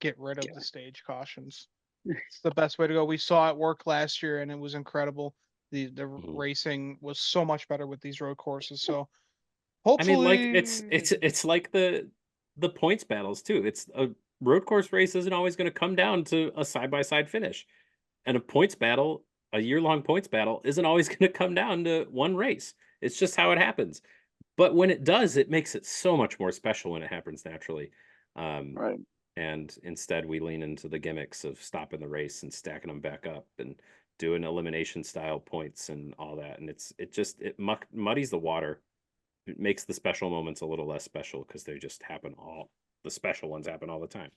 [SPEAKER 1] get rid of the stage cautions. It's the best way to go. We saw it work last year and it was incredible. The
[SPEAKER 3] Mhm.
[SPEAKER 1] racing was so much better with these road courses. So
[SPEAKER 3] I mean, like
[SPEAKER 1] hopefully,
[SPEAKER 3] it's like the points battles too. It's a road course race isn't always going to come down to a side by side finish, and a points battle, a year long points battle, isn't always going to come down to one race. It's just how it happens. But when it does, it makes it so much more special when it happens naturally. Um,
[SPEAKER 2] right.
[SPEAKER 3] and instead, we lean into the gimmicks of stopping the race and stacking them back up and doing elimination style points and all that. And it muddies the water. It makes the special moments a little less special because they just happen the special ones happen all the time.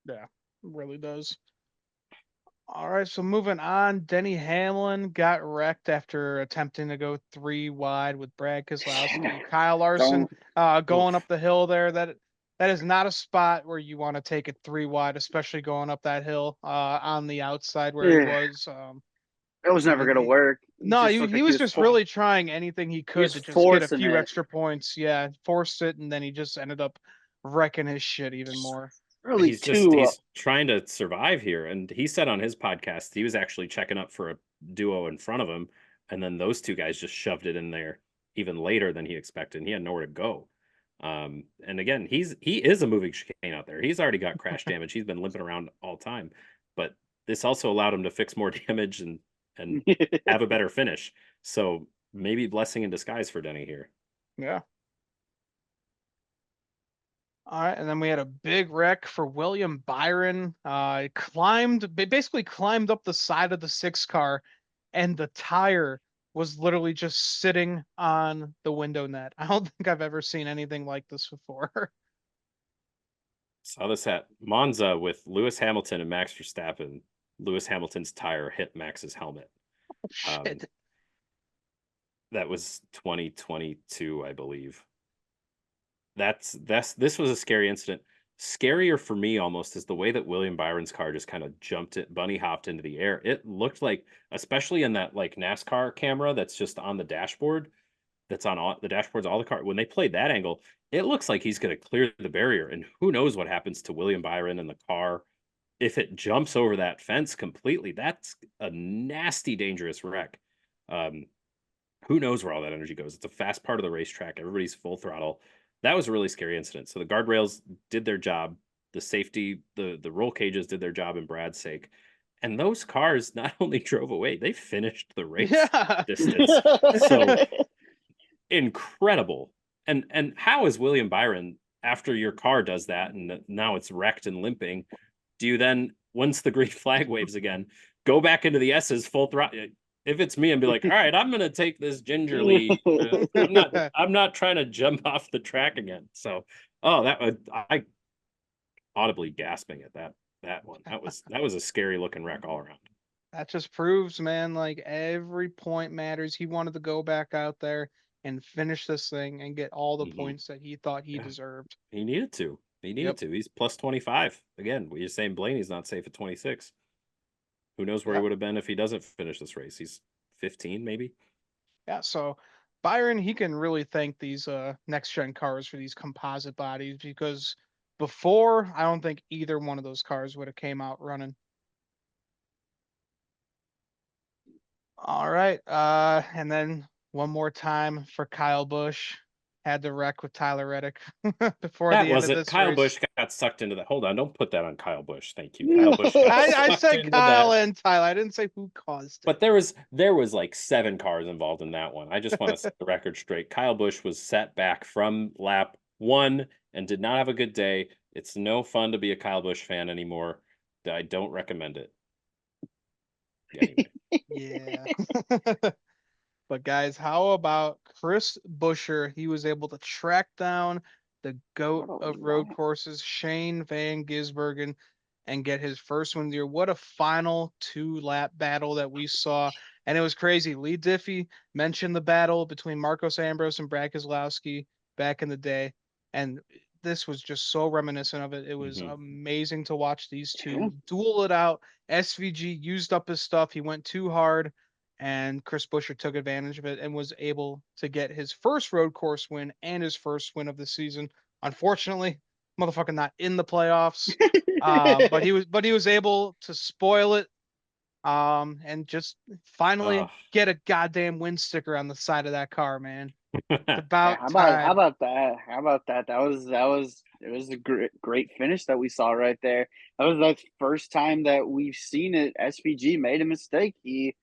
[SPEAKER 1] yeah, it really does. All right, so moving on, Denny Hamlin got wrecked after attempting to go 3 wide with Brad Keselowski. Kyle Larson
[SPEAKER 2] Don't.
[SPEAKER 1] going up
[SPEAKER 3] Oof.
[SPEAKER 1] the hill there. That is not a spot where you want to take it 3 wide, especially going up that hill on the outside where he
[SPEAKER 2] Yeah,
[SPEAKER 1] was.
[SPEAKER 2] it was
[SPEAKER 1] I
[SPEAKER 2] never
[SPEAKER 1] mean,
[SPEAKER 2] gonna work. He
[SPEAKER 1] no,
[SPEAKER 2] just looked
[SPEAKER 1] he
[SPEAKER 2] like
[SPEAKER 1] was just really trying anything he
[SPEAKER 2] he was
[SPEAKER 1] could to just get a
[SPEAKER 2] forcing
[SPEAKER 1] few
[SPEAKER 2] it.
[SPEAKER 1] extra points. Yeah, forced it, and then he just ended up wrecking his shit even more.
[SPEAKER 2] Really, too.
[SPEAKER 3] He's trying to survive here. And he said on his podcast he was actually checking up for a duo in front of him, and then those two guys just shoved it in there even later than he expected. And he had nowhere to go. And again, he is a moving chicane out there. He's already got crash damage. He's been limping around all time, but this also allowed him to fix more damage and have a better finish. So maybe blessing in disguise for Denny here.
[SPEAKER 1] Yeah. All right, and then we had a big wreck for William Byron. Basically climbed up the side of the 6 car, and the tire was literally just sitting on the window net. I don't think I've ever seen anything like this before.
[SPEAKER 3] Saw this at Monza with Lewis Hamilton and Max Verstappen. Lewis Hamilton's tire hit Max's helmet.
[SPEAKER 1] Oh,
[SPEAKER 3] Um,
[SPEAKER 1] shit.
[SPEAKER 3] that was 2022, I believe. This was a scary incident. Scarier for me almost is the way that William Byron's car just kind of bunny hopped into the air. It looked like, especially in that like NASCAR camera that's just on the dashboard, that's on all the dashboards, all the car. When they played that angle, it looks like he's going to clear the barrier, and who knows what happens to William Byron and the car if it jumps over that fence completely. That's a nasty, dangerous wreck. Um, who knows where all that energy goes? It's a fast part of the racetrack. Everybody's full throttle. That was a really scary incident. So the guardrails did their job. The safety, the roll cages did their job in Brad's sake. And those cars not only drove away, they finished the race
[SPEAKER 1] Yeah.
[SPEAKER 3] distance. So incredible. And how is William Byron, after your car does that and now it's wrecked and limping, do you then, once the green flag waves again, go back into the S's full throttle? If it's me, and be like, all right, I'm gonna take this gingerly. I'm not trying to jump off the track again. So, oh, I audibly gasping at that one. That was a scary looking wreck all around.
[SPEAKER 1] That just proves, man, like every point matters. He wanted to go back out there and finish this thing and get all the points that he thought he
[SPEAKER 3] Yeah,
[SPEAKER 1] deserved.
[SPEAKER 3] he needed to. He needed
[SPEAKER 1] Yep.
[SPEAKER 3] to. He's plus 25. Again, we're saying Blaney's not safe at 26. Who knows where he would have been if he doesn't finish this race? He's 15, maybe.
[SPEAKER 1] Yeah, so Byron, he can really thank these next gen cars for these composite bodies because before, I don't think either one of those cars would have came out running. All right. And then one more time for Kyle Busch. Had to wreck with Tyler Reddick before
[SPEAKER 3] That
[SPEAKER 1] the end of
[SPEAKER 3] wasn't
[SPEAKER 1] this
[SPEAKER 3] Kyle
[SPEAKER 1] race.
[SPEAKER 3] Busch got sucked into that. Hold on, don't put that on Kyle Busch. Thank you. Kyle Busch got
[SPEAKER 1] I
[SPEAKER 3] sucked
[SPEAKER 1] said
[SPEAKER 3] into
[SPEAKER 1] Kyle
[SPEAKER 3] that.
[SPEAKER 1] and Tyler. I didn't say who caused it.
[SPEAKER 3] But there was like 7 cars involved in that one. I just want to set the record straight. Kyle Busch was set back from lap 1 and did not have a good day. It's no fun to be a Kyle Busch fan anymore. I don't recommend it. Anyway.
[SPEAKER 1] Yeah. But guys, how about Chris Buescher? He was able to track down the GOAT of road courses, Shane Van Gisbergen, and get his first win here. What a final 2-lap battle that we saw. And it was crazy. Lee Diffie mentioned the battle between Marcos Ambrose and Brad Keselowski back in the day. And this was just so reminiscent of it. It was amazing to watch these two duel it out. SVG used up his stuff. He went too hard, and Chris Buescher took advantage of it and was able to get his first road course win and his first win of the season. Unfortunately, motherfucker not in the playoffs. But he was able to spoil it, and just finally get a goddamn win sticker on the side of that car, man. It's about time.
[SPEAKER 2] How about that? How about that? It was a great finish that we saw right there. That was the first time that we've seen it. SVG made a mistake. He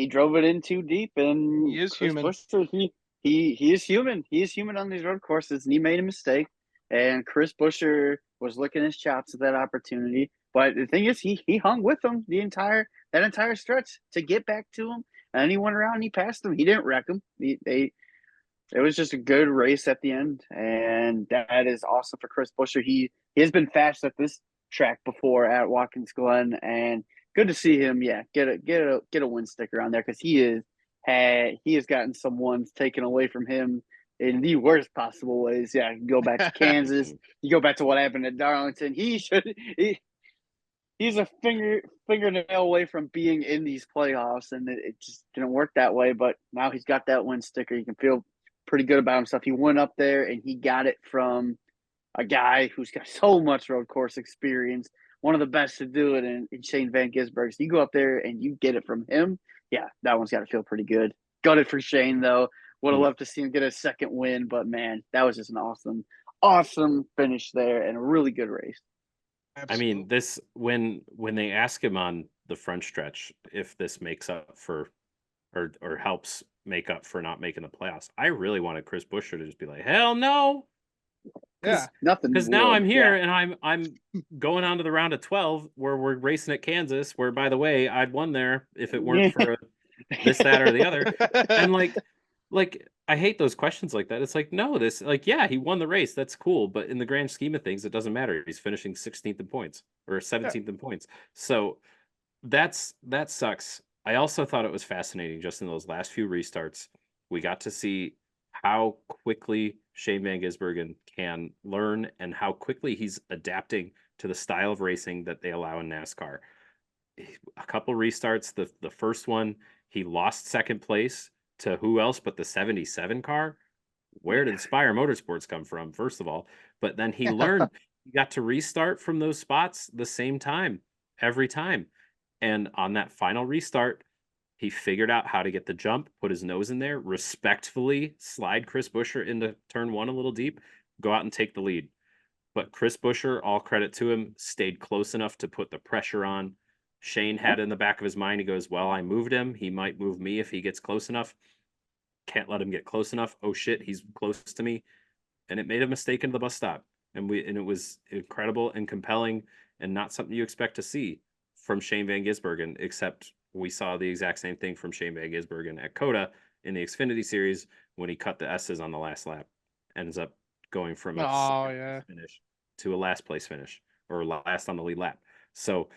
[SPEAKER 2] drove it in too deep, and
[SPEAKER 1] He is
[SPEAKER 2] Chris
[SPEAKER 1] human.
[SPEAKER 2] Buescher, he is human. He is human on these road courses, and he made a mistake. And Chris Buescher was licking his chops at that opportunity. But the thing is, he hung with him that entire stretch to get back to him. And he went around and he passed him. He didn't wreck him. It was just a good race at the end, and that is awesome for Chris Buescher. He has been fast at this track before at Watkins Glen, and good to see him. Yeah, get a win sticker on there because he has gotten some ones taken away from him in the worst possible ways. Yeah, you go back to Kansas, you go back to what happened at Darlington. He's a fingernail away from being in these playoffs, and it just didn't work that way. But now he's got that win sticker. You can feel pretty good about himself. He went up there and he got it from a guy who's got so much road course experience, one of the best to do it in Shane Van Gisbergen. So you go up there and you get it from him. Yeah, that one's got to feel pretty good. Got it for Shane, though. Would have loved to see him get a second win, but man, that was just an awesome finish there and a really good race.
[SPEAKER 3] Absolutely. I mean, this when they ask him on the front stretch if this makes up for or helps make up for not making the playoffs, I really wanted Chris Buescher to just be like, hell no.
[SPEAKER 1] Yeah,
[SPEAKER 2] nothing.
[SPEAKER 3] Because now I'm here and I'm going on to the round of 12 where we're racing at Kansas, where by the way, I'd won there if it weren't for this, that, or the other. And like I hate those questions like that. It's like, no, yeah, he won the race. That's cool. But in the grand scheme of things, it doesn't matter. He's finishing 16th in points or 17th in points. So that sucks. I also thought it was fascinating just in those last few restarts. We got to see how quickly Shane Van Gisbergen can learn and how quickly he's adapting to the style of racing that they allow in NASCAR. A couple restarts. The first one, he lost second place to who else but the 77 car? Where did Spire Motorsports come from, first of all? But then he learned, he got to restart from those spots the same time, every time. And on that final restart, He figured out how to get the jump, put his nose in there, respectfully slide Chris Buescher into turn 1 a little deep, go out and take the lead. But Chris Buescher, all credit to him, stayed close enough to put the pressure on. Shane had in the back of his mind, he goes, well, I moved him. He might move me if he gets close enough. Can't let him get close enough. Oh shit, he's close to me. And it made a mistake into the bus stop. And it was incredible and compelling and not something you expect to see from Shane Van Gisbergen, except we saw the exact same thing from Shane Van Gisbergen at COTA in the Xfinity Series when he cut the S's on the last lap. Ends up going from a finish to a last place finish, or last on the lead lap. So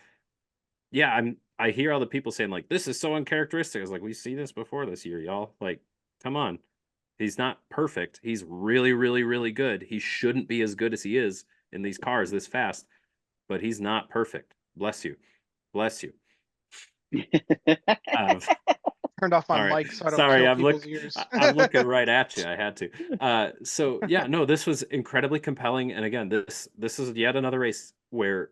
[SPEAKER 3] yeah, I hear all the people saying like, this is so uncharacteristic. I was like, we see this before this year, y'all. Like, come on. He's not perfect. He's really, really, really good. He shouldn't be as good as he is in these cars this fast, but he's not perfect. Bless you. Bless you.
[SPEAKER 1] Turned off my mic so I don't kill people's ears.
[SPEAKER 3] I'm looking right at you. I had to. So yeah, no, this was incredibly compelling. And again, this is yet another race where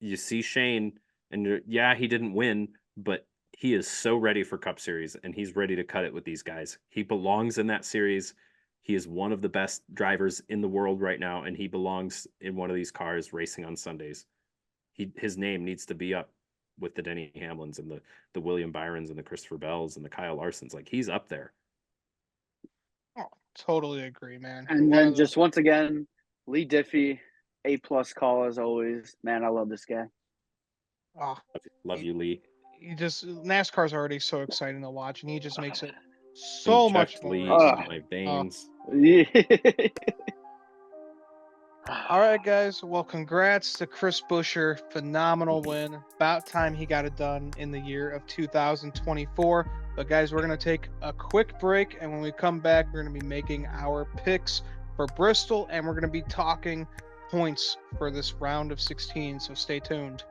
[SPEAKER 3] you see Shane, and yeah, he didn't win, but he is so ready for Cup Series, and he's ready to cut it with these guys. He belongs in that series. He is one of the best drivers in the world right now, and he belongs in one of these cars racing on Sundays. His name needs to be up with the Denny Hamlins and the William Byrons and the Christopher Bells and the Kyle Larsons. Like, he's up there.
[SPEAKER 1] Oh, totally agree, man.
[SPEAKER 2] And then just once again, Lee Diffie, A+ call as always. Man, I love this guy.
[SPEAKER 1] Oh,
[SPEAKER 3] love you, Lee.
[SPEAKER 1] He just NASCAR's already so exciting to watch, and he just makes it so much more.
[SPEAKER 3] Lee in my veins.
[SPEAKER 1] All right, guys. Well, congrats to Chris Buescher. Phenomenal win. About time he got it done in the year of 2024. But, guys, we're going to take a quick break. And when we come back, we're going to be making our picks for Bristol. And we're going to be talking points for this round of 16. So stay tuned.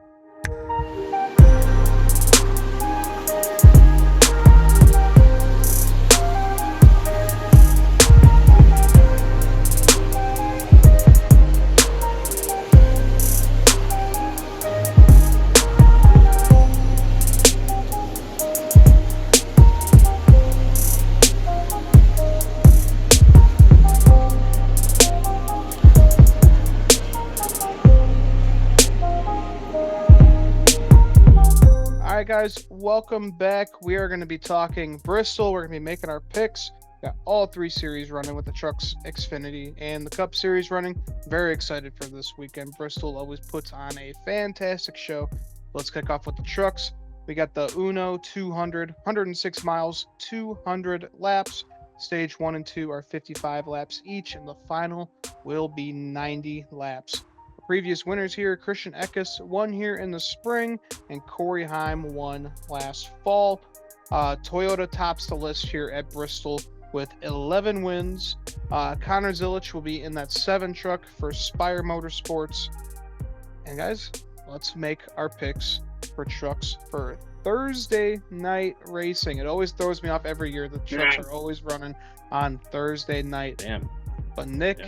[SPEAKER 1] Guys, welcome back. We are going to be talking Bristol. We're going to be making our picks. Got all 3 series running with the Trucks, Xfinity, and the Cup Series running. Very excited for this weekend. Bristol always puts on a fantastic show. Let's kick off with the Trucks. We got the Uno 200, 106 miles, 200 laps. Stage 1 and 2 are 55 laps each, and the final will be 90 laps. Previous winners here, Christian Eckes won here in the spring, and Corey Heim won last fall. Toyota tops the list here at Bristol with 11 wins. Connor Zilich will be in that 7 truck for Spire Motorsports. And guys, let's make our picks for trucks for Thursday night racing. It always throws me off every year. The trucks are always running on Thursday night.
[SPEAKER 3] Damn.
[SPEAKER 1] But Nick,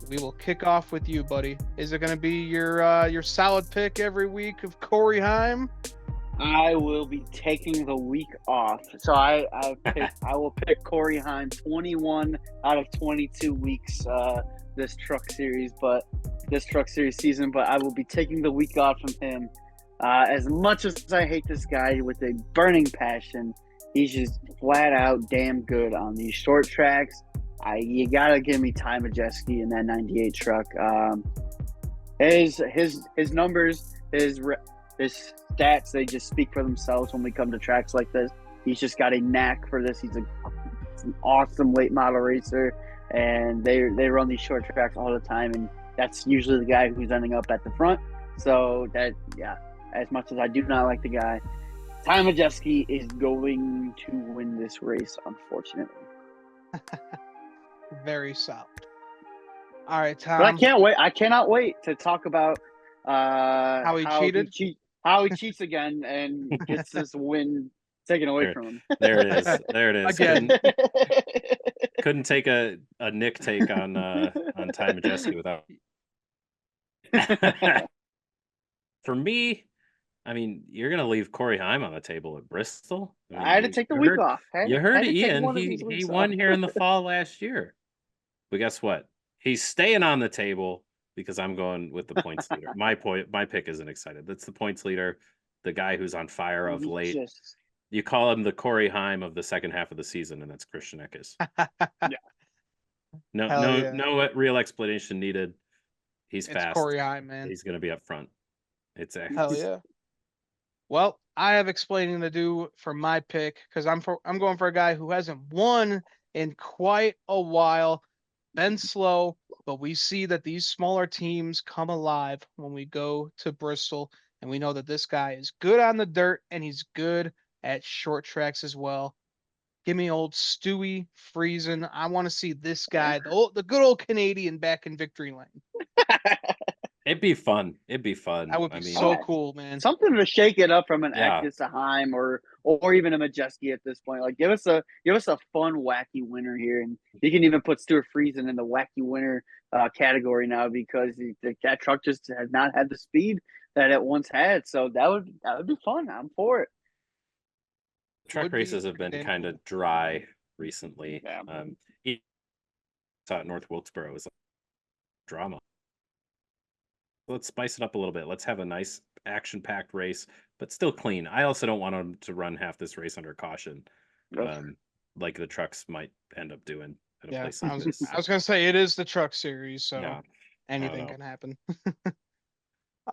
[SPEAKER 1] we will kick off with you, buddy. Is it going to be your solid pick every week of Corey Heim?
[SPEAKER 2] I will be taking the week off, so I will pick Corey Heim 21 out of 22 weeks this truck series season. But I will be taking the week off from him. As much as I hate this guy with a burning passion, he's just flat out damn good on these short tracks. You gotta give me Ty Majeski in that 98 truck. His numbers, his stats, they just speak for themselves when we come to tracks like this. He's just got a knack for this. He's an awesome late model racer, and they run these short tracks all the time, and that's usually the guy who's ending up at the front. So that, yeah, as much as I do not like the guy, Ty Majeski is going to win this race, unfortunately.
[SPEAKER 1] Very solid. All right, Tom.
[SPEAKER 2] But I can't wait. I cannot wait to talk about
[SPEAKER 1] how he cheated.
[SPEAKER 2] How he cheats again and gets this win taken away from him.
[SPEAKER 3] There it is. There it is.
[SPEAKER 1] Again.
[SPEAKER 3] Couldn't take a Nick take on Ty Majeski without. For me, I mean, you're gonna leave Corey Heim on the table at Bristol. I mean,
[SPEAKER 2] I had to take the week off.
[SPEAKER 3] you heard
[SPEAKER 2] Had to take
[SPEAKER 3] Ian.
[SPEAKER 2] one of these
[SPEAKER 3] He
[SPEAKER 2] weeks
[SPEAKER 3] won
[SPEAKER 2] off.
[SPEAKER 3] here in the fall last year. But guess what? He's staying on the table because I'm going with the points leader. My pick isn't excited. That's the points leader, the guy who's on fire of
[SPEAKER 2] You
[SPEAKER 3] late.
[SPEAKER 2] just
[SPEAKER 3] You call him the Corey Heim of the second half of the season, and that's Christian Eckes.
[SPEAKER 2] yeah.
[SPEAKER 3] No,
[SPEAKER 1] Hell
[SPEAKER 3] no,
[SPEAKER 1] yeah.
[SPEAKER 3] no real explanation needed. He's
[SPEAKER 1] It's
[SPEAKER 3] fast.
[SPEAKER 1] Corey Hine, man.
[SPEAKER 3] He's going to be up front. It's
[SPEAKER 1] Hell
[SPEAKER 3] Eckes.
[SPEAKER 1] yeah. Well, I have explaining to do for my pick because I'm going for a guy who hasn't won in quite a while. Been slow, but we see that these smaller teams come alive when we go to Bristol, and we know that this guy is good on the dirt and he's good at short tracks as well. Give me old Stewie Friesen. I want to see this guy, the good old Canadian, back in victory lane.
[SPEAKER 3] It'd be fun. It'd be fun.
[SPEAKER 1] That would
[SPEAKER 3] I
[SPEAKER 1] be
[SPEAKER 3] mean,
[SPEAKER 1] so
[SPEAKER 2] Oh,
[SPEAKER 1] cool, man.
[SPEAKER 2] something to shake it up from an
[SPEAKER 3] yeah.
[SPEAKER 2] Ekis, a Heim, or even a Majeski at this point. Like give us a fun wacky winner here, and you can even put Stuart Friesen in the wacky winner category now because that truck just has not had the speed that it once had. So that would be fun. I'm for it.
[SPEAKER 3] Truck
[SPEAKER 1] Would be
[SPEAKER 3] races have
[SPEAKER 1] pretty
[SPEAKER 3] been
[SPEAKER 1] damn
[SPEAKER 3] kind
[SPEAKER 1] cool.
[SPEAKER 3] of dry recently.
[SPEAKER 2] Yeah.
[SPEAKER 3] Saw at North Wilkesboro was like drama. Let's spice it up a little bit. Let's have a nice action-packed race, but still clean. I also don't want them to run half this race under caution, like the trucks might end up doing at a
[SPEAKER 1] Yeah,
[SPEAKER 3] place like this.
[SPEAKER 1] I was gonna say it is the truck series, so
[SPEAKER 3] Yeah,
[SPEAKER 1] anything can happen.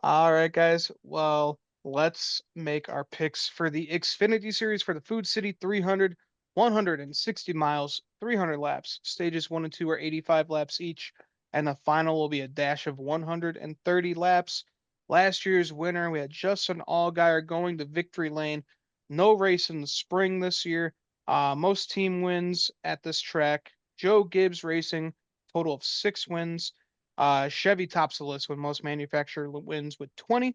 [SPEAKER 1] All right, guys. Well, let's make our picks for the Xfinity Series for the Food City 300, 160 miles, 300 laps. Stages 1 and 2 are 85 laps each, and the final will be a dash of 130 laps. Last year's winner, we had Justin Allgaier going to victory lane. No race in the spring this year. Most team wins at this track. Joe Gibbs Racing, total of 6 wins. Chevy tops the list with most manufacturer wins with 20.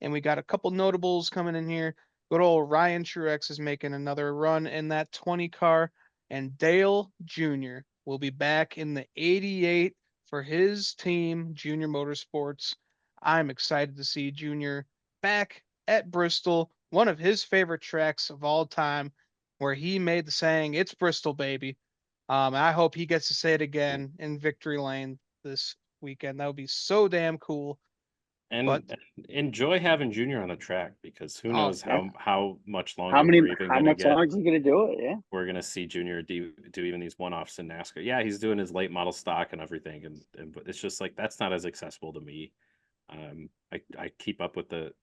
[SPEAKER 1] And we got a couple notables coming in here. Good old Ryan Truex is making another run in that 20 car. And Dale Jr. will be back in the 88 for his team, Junior Motorsports. I'm excited to see Junior back at Bristol, one of his favorite tracks of all time, where he made the saying, "It's Bristol, baby." I hope he gets to say it again in Victory Lane this weekend. That would be so damn cool. But
[SPEAKER 3] and enjoy having Junior on the track because who
[SPEAKER 1] oh
[SPEAKER 3] knows
[SPEAKER 2] Yeah.
[SPEAKER 3] how much longer we're even
[SPEAKER 2] How
[SPEAKER 3] gonna
[SPEAKER 2] much
[SPEAKER 3] get.
[SPEAKER 2] longer is he gonna do it? Yeah.
[SPEAKER 3] We're gonna see Junior do even these one-offs in NASCAR. Yeah, he's doing his late model stock and everything, and but it's just like that's not as accessible to me. I keep up with the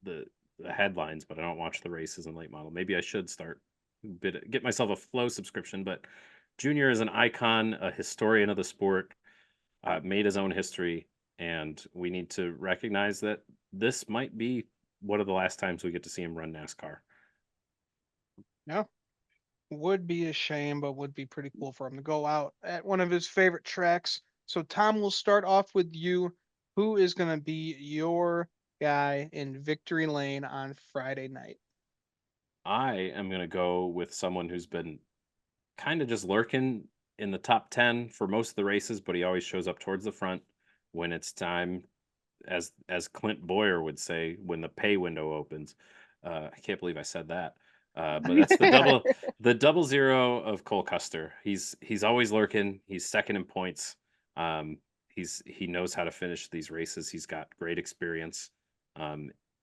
[SPEAKER 3] the headlines, but I don't watch the races in late model. Maybe I should start get myself a Flow subscription. But Junior is an icon, a historian of the sport, made his own history, and we need to recognize that this might be one of the last times we get to see him run NASCAR.
[SPEAKER 1] no, would be a shame, but would be pretty cool for him to go out at one of his favorite tracks. So Tom, we'll start off with you. Who is going to be your guy in Victory Lane on Friday night?
[SPEAKER 3] I am going to go with someone who's been kind of just lurking in the top 10 for most of the races, but he always shows up towards the front when it's time, as Clint Boyer would say, when the pay window opens. I can't believe I said that. But that's the double zero of Cole Custer. He's always lurking. He's second in points. He knows how to finish these races. He's got great experience,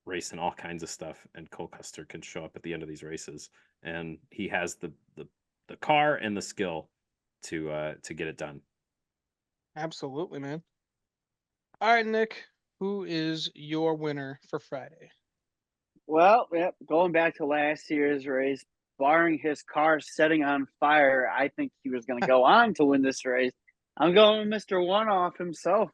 [SPEAKER 3] racing all kinds of stuff, and Cole Custer can show up at the end of these races, and he has the car and the skill to get it done.
[SPEAKER 1] Absolutely, man. All right, Nick, who is your winner for Friday?
[SPEAKER 2] Well, yeah, going back to last year's race, barring his car setting on fire, I think he was going to go on to win this race. I'm going with Mr. One Off himself,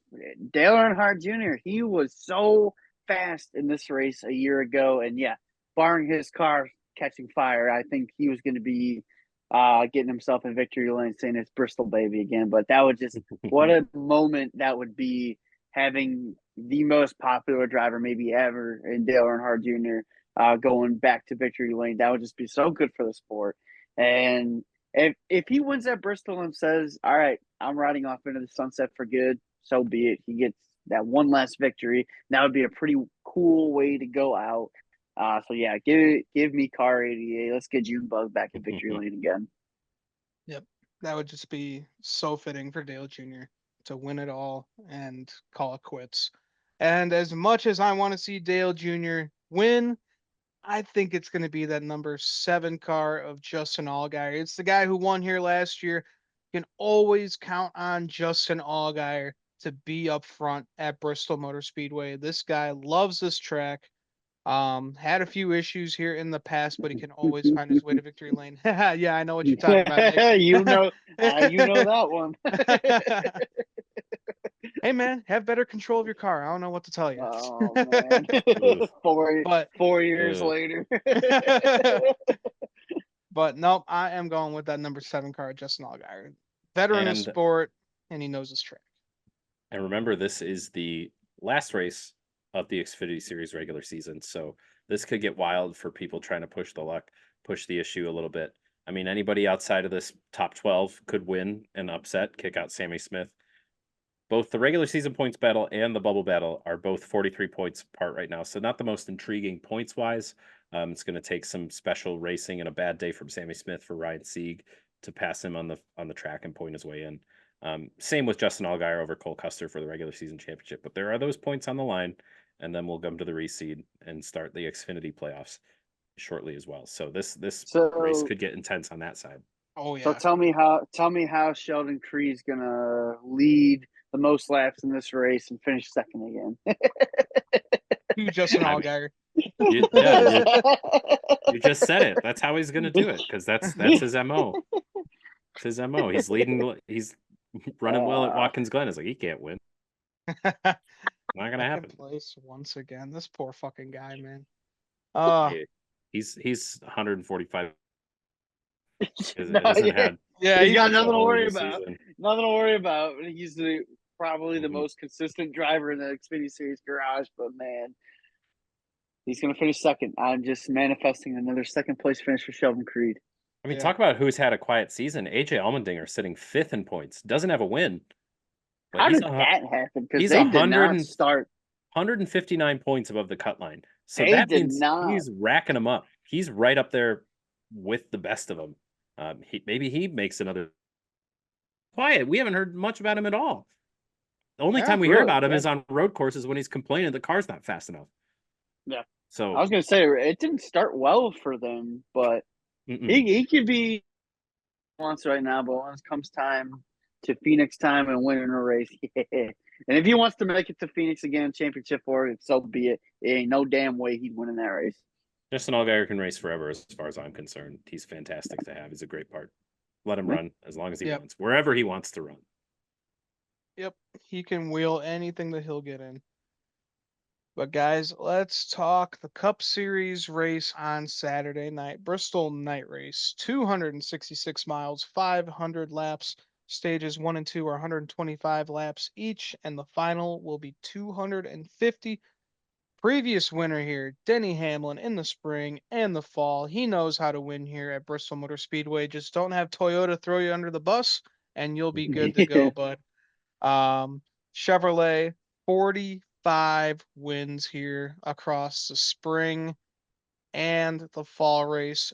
[SPEAKER 2] Dale Earnhardt Jr. He was so fast in this race a year ago, and yeah, barring his car catching fire, I think he was going to be getting himself in victory lane, saying it's Bristol baby again. But that would just what a moment that would be having the most popular driver maybe ever in Dale Earnhardt Jr. Going back to victory lane. That would just be so good for the sport. And if he wins at Bristol and says, "All right, I'm riding off into the sunset for good," so be it. He gets that one last victory. That would be a pretty cool way to go out. So yeah, give me car 88. Let's get Junebug back in victory lane again.
[SPEAKER 1] Yep. That would just be so fitting for Dale Jr. to win it all and call it quits. And as much as I want to see Dale Jr. win, I think it's going to be that number 7 car of Justin Allgaier. It's the guy who won here last year. You can always count on Justin Allgaier to be up front at Bristol Motor Speedway. This guy loves this track. Had a few issues here in the past, but he can always find his way to victory lane. Yeah, I know what you're talking about, Nick.
[SPEAKER 2] you know that one.
[SPEAKER 1] Hey man, have better control of your car. I don't know what to tell you.
[SPEAKER 2] Oh man,
[SPEAKER 1] But
[SPEAKER 2] 4 years later.
[SPEAKER 1] but nope, I am going with that number 7 car, Justin Allgaier. Veteran of
[SPEAKER 3] And
[SPEAKER 1] sport, and he knows his track.
[SPEAKER 3] And remember, this is the last race of the Xfinity Series regular season. So this could get wild for people trying to push the luck, push the issue a little bit. I mean, anybody outside of this top 12 could win an upset, kick out Sammy Smith. Both the regular season points battle and the bubble battle are both 43 points apart right now. So not the most intriguing points wise. It's going to take some special racing and a bad day from Sammy Smith for Ryan Sieg to pass him on the track and point his way in. Same with Justin Allgaier over Cole Custer for the regular season championship. But there are those points on the line, and then we'll come to the reseed and start the Xfinity playoffs shortly as well. So this race could get intense on that side.
[SPEAKER 1] Oh yeah.
[SPEAKER 2] So tell me how Sheldon Creed's gonna lead the most laps in this race and finish second again.
[SPEAKER 1] To Justin Allgaier.
[SPEAKER 3] You just said it. That's how he's gonna do it, because that's his MO. It's his MO. He's running well at Watkins Glen. It's like he can't win. Not gonna happen.
[SPEAKER 1] Place once again. This poor fucking guy, man.
[SPEAKER 3] He's 145.
[SPEAKER 2] He's got nothing to worry about. Nothing to worry about. He's probably the most consistent driver in the Xfinity Series garage, but man, he's going to finish second. I'm just manifesting another second place finish for Sheldon Creed.
[SPEAKER 3] I mean, talk about who's had a quiet season. AJ Allmendinger sitting 5th in points, doesn't have a win.
[SPEAKER 2] But how did that happen? Because
[SPEAKER 3] he's
[SPEAKER 2] they did not start
[SPEAKER 3] 159 points above the cut line. So that means he's racking them up. He's right up there with the best of them. Maybe he makes another quiet. We haven't heard much about him at all. The only time we hear about him is on road courses when he's complaining the car's not fast enough.
[SPEAKER 2] Yeah.
[SPEAKER 3] So
[SPEAKER 2] I was going to say it didn't start well for them, but he could be wants right now. But once it comes time to Phoenix time and winning a race, and if he wants to make it to Phoenix again, championship for it, so be it. It ain't no damn way he'd win in that race.
[SPEAKER 3] Justin Allgaier can race forever, as far as I'm concerned. He's fantastic to have. He's a great part. Let him run as long as he wants, wherever he wants to run.
[SPEAKER 1] Yep, he can wheel anything that he'll get in. But guys, let's talk the Cup Series race on Saturday night. Bristol night race, 266 miles, 500 laps. Stages 1 and 2 are 125 laps each, and the final will be 250. Previous winner here, Denny Hamlin, in the spring and the fall. He knows how to win here at Bristol Motor Speedway. Just don't have Toyota throw you under the bus, and you'll be good to go, bud. Chevrolet, 45 wins here across the spring and the fall race.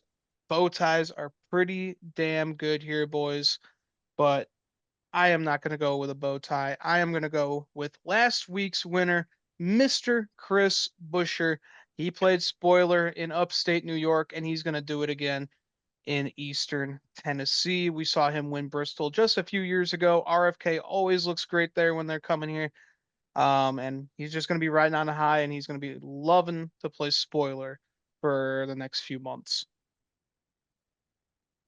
[SPEAKER 1] Bow ties are pretty damn good here, boys, but I am not going to go with a bow tie. I am going to go with last week's winner, Mr. Chris Buescher. He played spoiler in upstate New York, and he's going to do it again in Eastern Tennessee. We saw him win Bristol just a few years ago. RFK always looks great there when they're coming here. And he's just going to be riding on a high, and he's going to be loving to play spoiler for the next few months.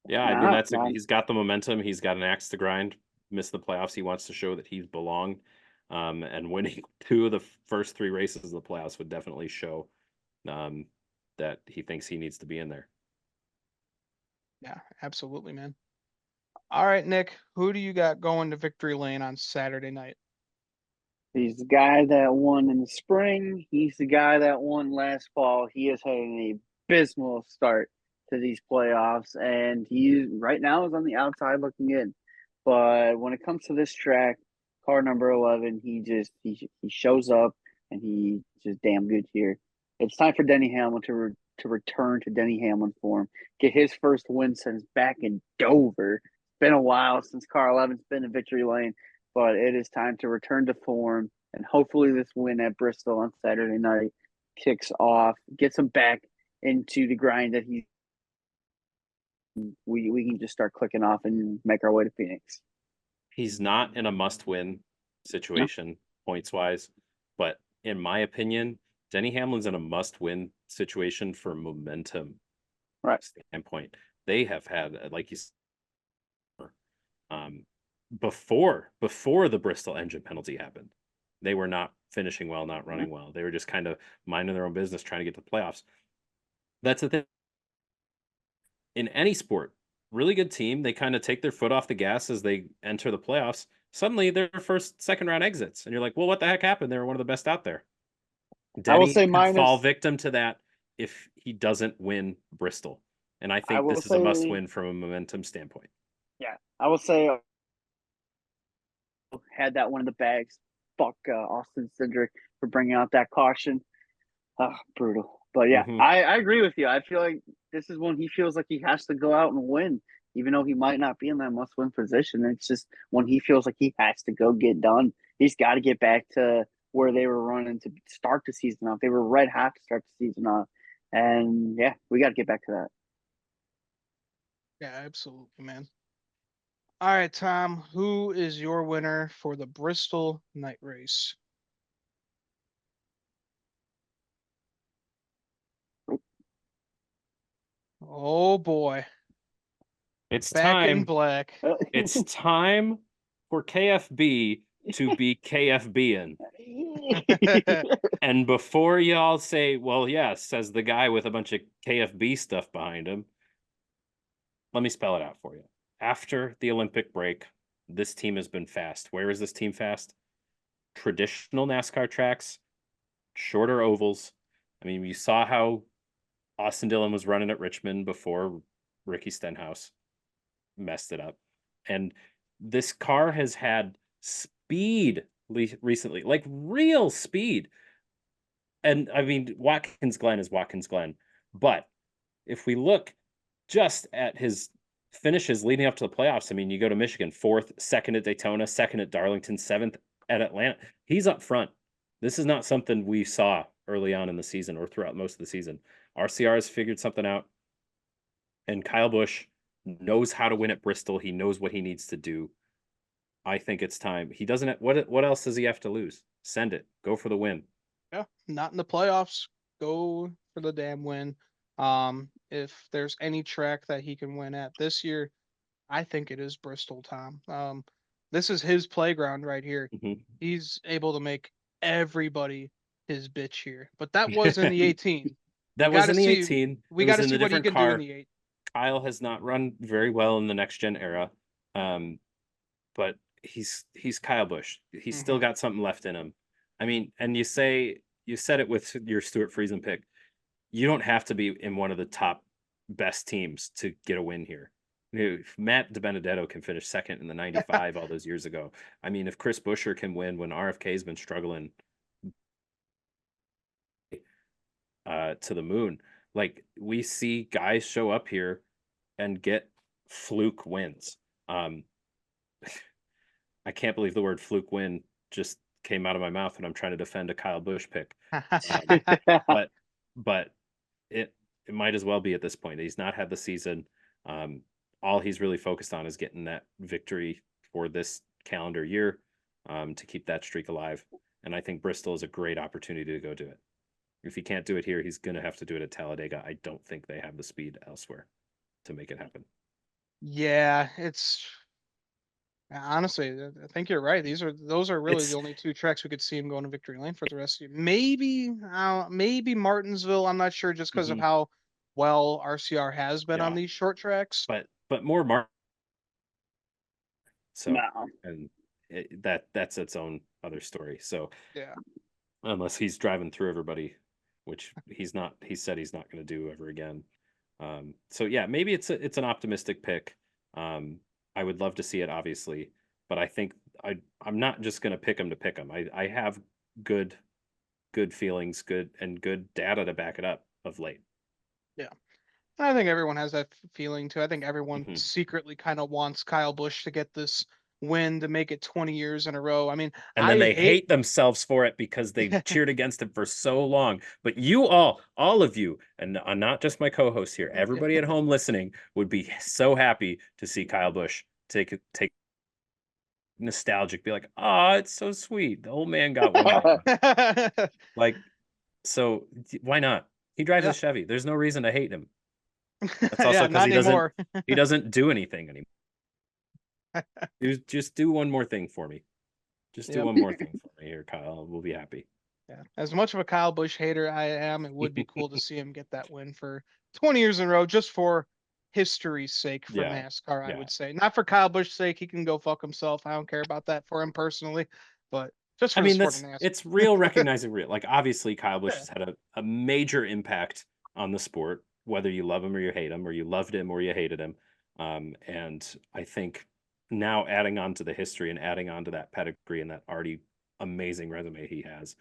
[SPEAKER 3] Yeah, I mean, he's got the momentum. He's got an axe to grind. Missed the playoffs. He wants to show that he's belonged. And winning 2 of the first 3 races of the playoffs would definitely show that he thinks he needs to be in there.
[SPEAKER 1] Yeah, absolutely, man. All right, Nick, who do you got going to victory lane on Saturday night?
[SPEAKER 2] He's the guy that won in the spring. He's the guy that won last fall. He has had an abysmal start to these playoffs, and he right now is on the outside looking in. But when it comes to this track, car number 11. He shows up and he's just damn good here. It's time for Denny Hamlin to return to Denny Hamlin form, get his first win since back in Dover. It's been a while since car 11's been in victory lane, but it is time to return to form. And hopefully, this win at Bristol on Saturday night kicks off, gets him back into the grind that we can just start clicking off and make our way to Phoenix.
[SPEAKER 3] He's not in a must-win situation points wise, but in my opinion, Denny Hamlin's in a must-win situation for momentum standpoint. They have had, like you said, before the Bristol engine penalty happened, they were not finishing well, not running well. They were just kind of minding their own business, trying to get to the playoffs. That's the thing. In any sport, really good team, they kind of take their foot off the gas as they enter the playoffs. Suddenly, their second round exits, and you're like, "Well, what the heck happened? They were one of the best out there." Denny could fall victim to that if he doesn't win Bristol, and I think this is a must-win from a momentum standpoint.
[SPEAKER 2] Yeah, I will say, had that one in the bags. Fuck Austin Cindric for bringing out that caution. Brutal. But yeah, I agree with you. I feel like this is when he feels like he has to go out and win, even though he might not be in that must-win position. It's just when he feels like he has to go get done. He's got to get back to where they were running to start the season off. They were red hot to start the season off. And yeah, we got to get back to that.
[SPEAKER 1] Yeah, absolutely, man. All right, Tom, who is your winner for the Bristol night race? Oh boy.
[SPEAKER 3] It's
[SPEAKER 1] back
[SPEAKER 3] time.
[SPEAKER 1] in black.
[SPEAKER 3] It's time for KFB to be KFBing. And before y'all say, well, yes, says the guy with a bunch of KFB stuff behind him, let me spell it out for you. After the Olympic break, this team has been fast. Where is this team fast? Traditional NASCAR tracks, shorter ovals. I mean, you saw how Austin Dillon was running at Richmond before Ricky Stenhouse messed it up. And this car has had speed recently, like real speed. And I mean, Watkins Glen is Watkins Glen. But if we look just at his finishes leading up to the playoffs, I mean, you go to Michigan, 4th, 2nd at Daytona, 2nd at Darlington, 7th at Atlanta. He's up front. This is not something we saw early on in the season or throughout most of the season. RCR has figured something out. And Kyle Busch knows how to win at Bristol. He knows what he needs to do. I think it's time. He doesn't. What else does he have to lose? Send it. Go for the win.
[SPEAKER 1] Yeah, not in the playoffs. Go for the damn win. If there's any track that he can win at this year, I think it is Bristol, Tom. This is his playground right here. He's able to make everybody his bitch here. But that was in the 18.
[SPEAKER 3] That was in the 18.
[SPEAKER 1] We got to see what he can do in the 8.
[SPEAKER 3] Kyle has not run very well in the next gen era. But he's Kyle Busch. He's still got something left in him. I mean, and you said it with your Stuart Friesen pick. You don't have to be in one of the top best teams to get a win here. If Matt DiBenedetto can finish 2nd in the 95 all those years ago. I mean, if Chris Buescher can win when RFK's been struggling to the moon, like we see guys show up here and get fluke wins. I can't believe the word fluke win just came out of my mouth when I'm trying to defend a Kyle Busch pick. But it might as well be at this point. He's not had the season. All he's really focused on is getting that victory for this calendar year to keep that streak alive. And I think Bristol is a great opportunity to go do it. If he can't do it here, he's going to have to do it at Talladega. I don't think they have the speed elsewhere to make it happen.
[SPEAKER 1] Yeah, it's honestly, I think you're right. Those are really the only 2 tracks we could see him going to victory lane for the rest of the year. Maybe Martinsville. I'm not sure, just because of how well RCR has been on these short tracks.
[SPEAKER 3] But more So
[SPEAKER 2] no.
[SPEAKER 3] And that's its own other story. So
[SPEAKER 1] yeah,
[SPEAKER 3] unless he's driving through everybody, which he's not. He said he's not going to do ever again. So yeah, maybe it's an optimistic pick. I would love to see it, obviously, but I think I'm not just going to pick him to pick him. I have good feelings, good data to back it up of late.
[SPEAKER 1] Yeah. I think everyone has that feeling too. I think everyone
[SPEAKER 3] Mhm.
[SPEAKER 1] secretly kind of wants Kyle Busch to get this win to make it 20 years in a row. I mean,
[SPEAKER 3] And
[SPEAKER 1] I
[SPEAKER 3] then they
[SPEAKER 1] hate
[SPEAKER 3] hate themselves for it because they cheered against him for so long. But you all of you, and not just my co-hosts here, everybody at home listening would be so happy to see Kyle Busch take nostalgic, be like, "Oh, it's so sweet. The old man got one more." Like, so why not? He drives a
[SPEAKER 1] yeah.
[SPEAKER 3] Chevy. There's no reason to hate him. That's also
[SPEAKER 1] Yeah,
[SPEAKER 3] because
[SPEAKER 1] not anymore.
[SPEAKER 3] he doesn't do anything anymore. Just do one more thing for me. Just do
[SPEAKER 1] Yep.
[SPEAKER 3] one more thing for me here, Kyle. We'll be happy.
[SPEAKER 1] Yeah. As much of a Kyle Busch hater I am, it would be cool to see him get that win for 20 years in a row, just for history's sake for
[SPEAKER 3] Yeah.
[SPEAKER 1] NASCAR, I
[SPEAKER 3] Yeah.
[SPEAKER 1] would say. Not for Kyle Busch's sake. He can go fuck himself. I don't care about that for him personally, but just
[SPEAKER 3] I
[SPEAKER 1] for the
[SPEAKER 3] mean,
[SPEAKER 1] sport of NASCAR.
[SPEAKER 3] it's real recognizing real. Like, obviously, Kyle Busch
[SPEAKER 1] Yeah.
[SPEAKER 3] has had a major impact on the sport, whether you love him or you hate him, or you loved him or you hated him. And I think now adding on to the history and adding on to that pedigree and that already amazing resume he has